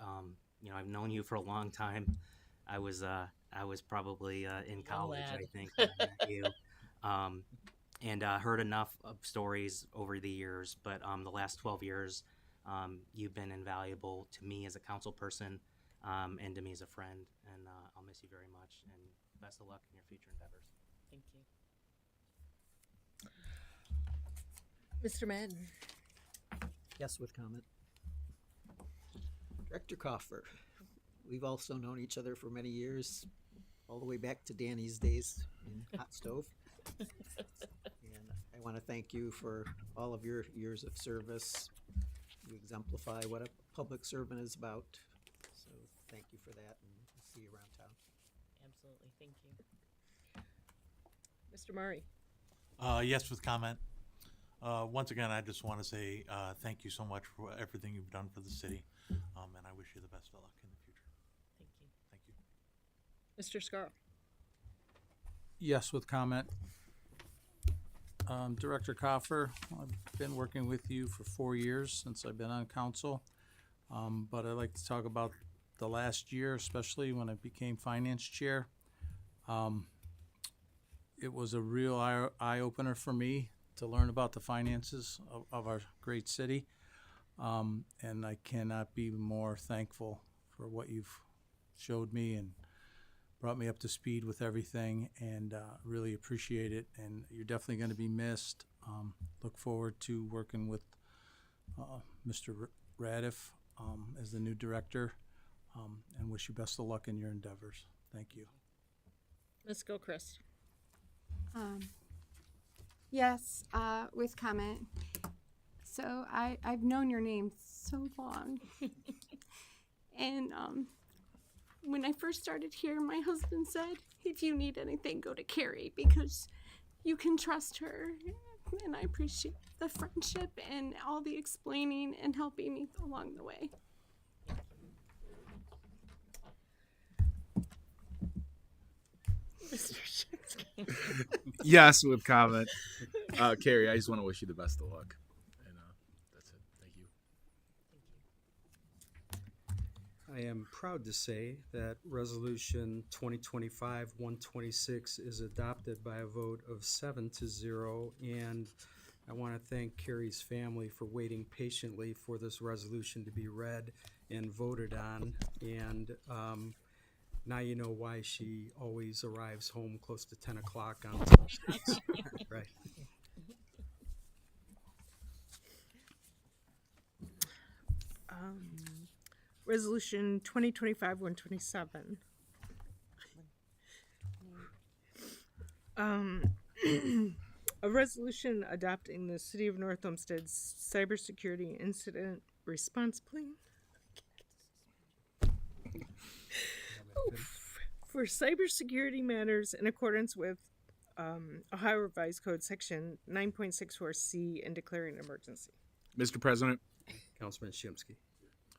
S2: I've known you for a long time. I was probably in college, I think, when I met you. and heard enough of stories over the years. But the last 12 years, you've been invaluable to me as a council person and to me as a friend. And I'll miss you very much. And best of luck in your future endeavors.
S3: Thank you. Mr. Madden?
S11: Yes, with comment. Director Coffer, we've also known each other for many years, all the way back to Danny's days in Hot Stove. And I want to thank you for all of your years of service. You exemplify what a public servant is about. So thank you for that, and we'll see you around town.
S3: Absolutely, thank you. Mr. Murray?
S12: Yes, with comment. Once again, I just want to say thank you so much for everything you've done for the city, and I wish you the best of luck in the future.
S3: Thank you.
S12: Thank you.
S3: Mr. Scar?
S5: Yes, with comment. Director Coffer, I've been working with you for 4 years since I've been on council. But I'd like to talk about the last year, especially when I became finance chair. It was a real eye-opener for me to learn about the finances of our great city. And I cannot be more thankful for what you've showed me and brought me up to speed with everything, and really appreciate it. And you're definitely going to be missed. Look forward to working with Mr. Radiff as the new director, and wish you best of luck in your endeavors. Thank you.
S3: Ms. Gilchrist?
S7: Yes, with comment. So I've known your name so long. And when I first started here, my husband said, if you need anything, go to Carrie, because you can trust her. And I appreciate the friendship and all the explaining and helping me along the way.
S3: Mr. Shinsky?
S8: Yes, with comment. Carrie, I just want to wish you the best of luck. And that's it. Thank you.
S1: I am proud to say that Resolution 2025-126 is adopted by a vote of 7-0, and I want to thank Carrie's family for waiting patiently for this resolution to be read and voted on, and now you know why she always arrives home close to 10 o'clock on Tuesdays. Right.
S3: Resolution 2025-127. A resolution adopting the City of North Olmsted's cybersecurity incident response plan for cybersecurity matters in accordance with Ohio Revised Code Section 9.64C and declaring an emergency.
S8: Mr. President,
S1: Councilman Shimsky.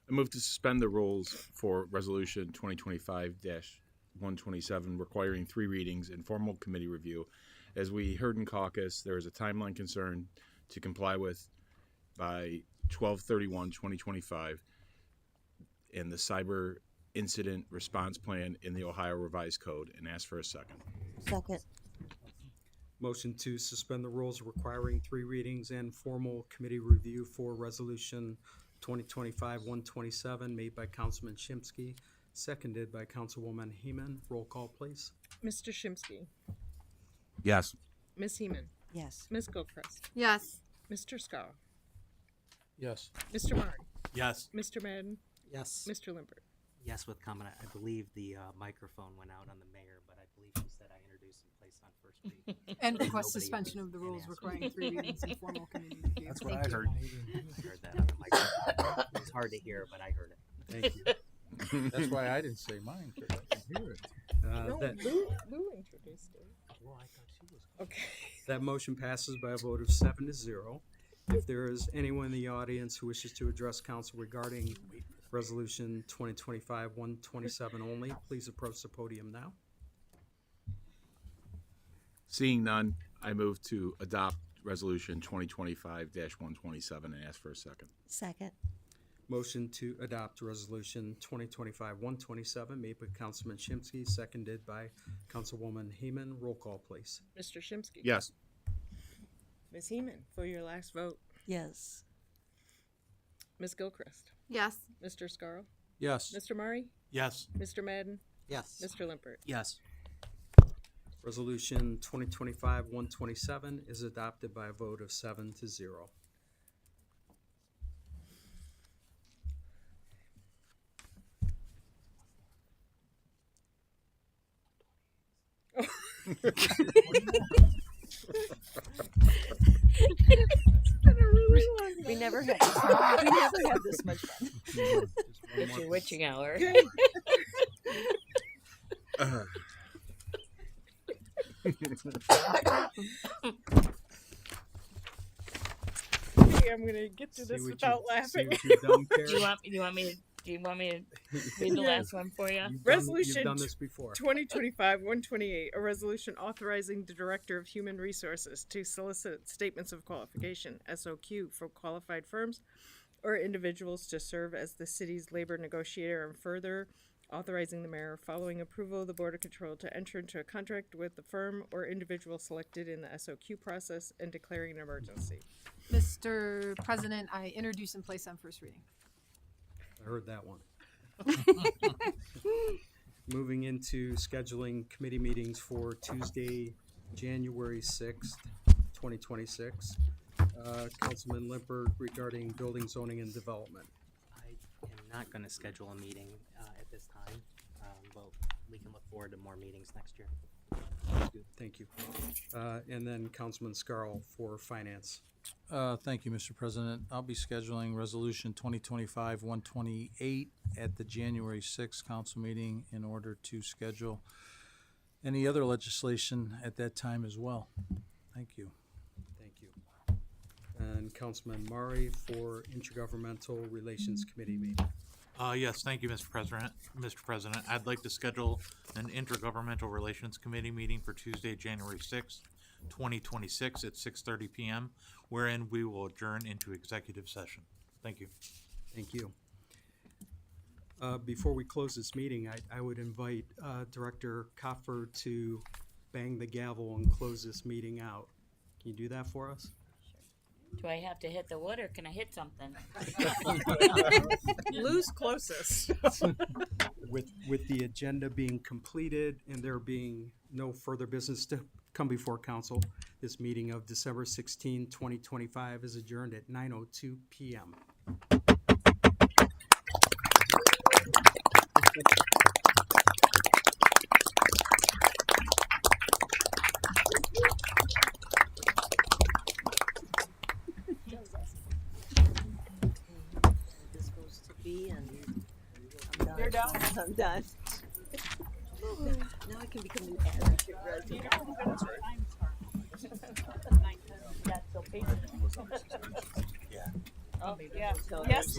S8: I move to suspend the rules for Resolution 2025-127, requiring 3 readings and formal committee review. As we heard in caucus, there is a timeline concern to comply with by 12/31/2025 in the cyber incident response plan in the Ohio Revised Code, and ask for a second.
S10: Second.
S1: Motion to suspend the rules requiring 3 readings and formal committee review for Resolution 2025-127 made by Councilman Shimsky, seconded by Councilwoman Heeman. Roll call, please.
S3: Mr. Shimsky.
S8: Yes.
S3: Ms. Heeman.
S10: Yes.
S3: Ms. Gilchrist.
S7: Yes.
S3: Mr. Scar.
S5: Yes.
S3: Mr. Murray.
S12: Yes.
S3: Mr. Madden.
S11: Yes.
S3: Mr. Limbert.
S2: Yes, with comment. I believe the microphone went out on the mayor, but I believe she said I introduced and placed on first read.
S9: And request
S2: Nobody
S9: suspension of the rules
S2: asked
S9: requiring
S2: me.
S9: 3 readings and formal committee review.
S2: That's what I heard. I heard that on the microphone. It's hard to hear, but I heard it.
S1: Thank you.
S5: That's why I didn't say mine, because I can hear it.
S3: No,
S1: That,
S3: Lou introduced it.
S2: Well, I thought she was.
S3: Okay.
S1: that motion passes by a vote of 7-0. If there is anyone in the audience who wishes to address council regarding Resolution 2025-127 only, please approach the podium now.
S8: Seeing none, I move to adopt Resolution 2025-127 and ask for a second.
S10: Second.
S1: Motion to adopt Resolution 2025-127 made by Councilman Shimsky, seconded by Councilwoman Heeman. Roll call, please.
S3: Mr. Shimsky.
S8: Yes.
S3: Ms. Heeman, for your last vote.
S10: Yes.
S3: Ms. Gilchrist.
S9: Yes.
S3: Mr. Scarl.
S5: Yes.
S3: Mr. Murray.
S12: Yes.
S3: Mr. Madden.
S11: Yes.
S3: Mr. Limpert.
S2: Yes.
S1: Resolution 2025-127 is adopted by a vote of 7-0.
S13: We never had this much fun. It's your witching hour.
S3: Hey, I'm gonna get through
S1: See
S3: this
S1: what
S3: without
S1: you- see
S3: laughing.
S1: what you've done, Karen?
S13: Do you want me to read the
S3: Yeah.
S13: last one for you?
S3: Resolution
S1: You've done this before.
S3: 2025-128, a resolution authorizing the Director of Human Resources to solicit statements of qualification, SOQ, from qualified firms or individuals to serve as the city's labor negotiator, and further authorizing the mayor, following approval of the Board of Control, to enter into a contract with the firm or individual selected in the SOQ process and declaring an emergency.
S9: Mr. President, I introduce and place on first reading.
S1: I heard that one. Moving into scheduling committee meetings for Tuesday, January 6th, 2026. Councilman Limpert regarding building, zoning, and development.
S2: I am not going to schedule a meeting at this time, but we can look forward to more meetings next year.
S1: Thank you. And then Councilman Scarl for finance.
S5: Thank you, Mr. President. I'll be scheduling Resolution 2025-128 at the January 6th council meeting in order to schedule any other legislation at that time as well. Thank you.
S1: Thank you. And Councilman Murray for intergovernmental relations committee meeting.
S12: Yes, thank you, Mr. President. Mr. President, I'd like to schedule an intergovernmental relations committee meeting for Tuesday, January 6th, 2026 at 6:30 p.m., wherein we will adjourn into executive session. Thank you.
S1: Thank you. Before we close this meeting, I would invite Director Kopfer to bang the gavel and close this meeting out. Can you do that for us?
S13: Do I have to hit the wood or can I hit something?
S3: Lose closest.
S1: With the agenda being completed and there being no further business to come before council, this meeting of December 16, 2025 is adjourned at 9:02 p.m.
S13: This goes to B and I'm done.
S3: You're done?
S13: I'm done. Now I can become an advocate resident. That's so patient.
S12: Yeah.
S13: Oh, yeah.
S3: Yes.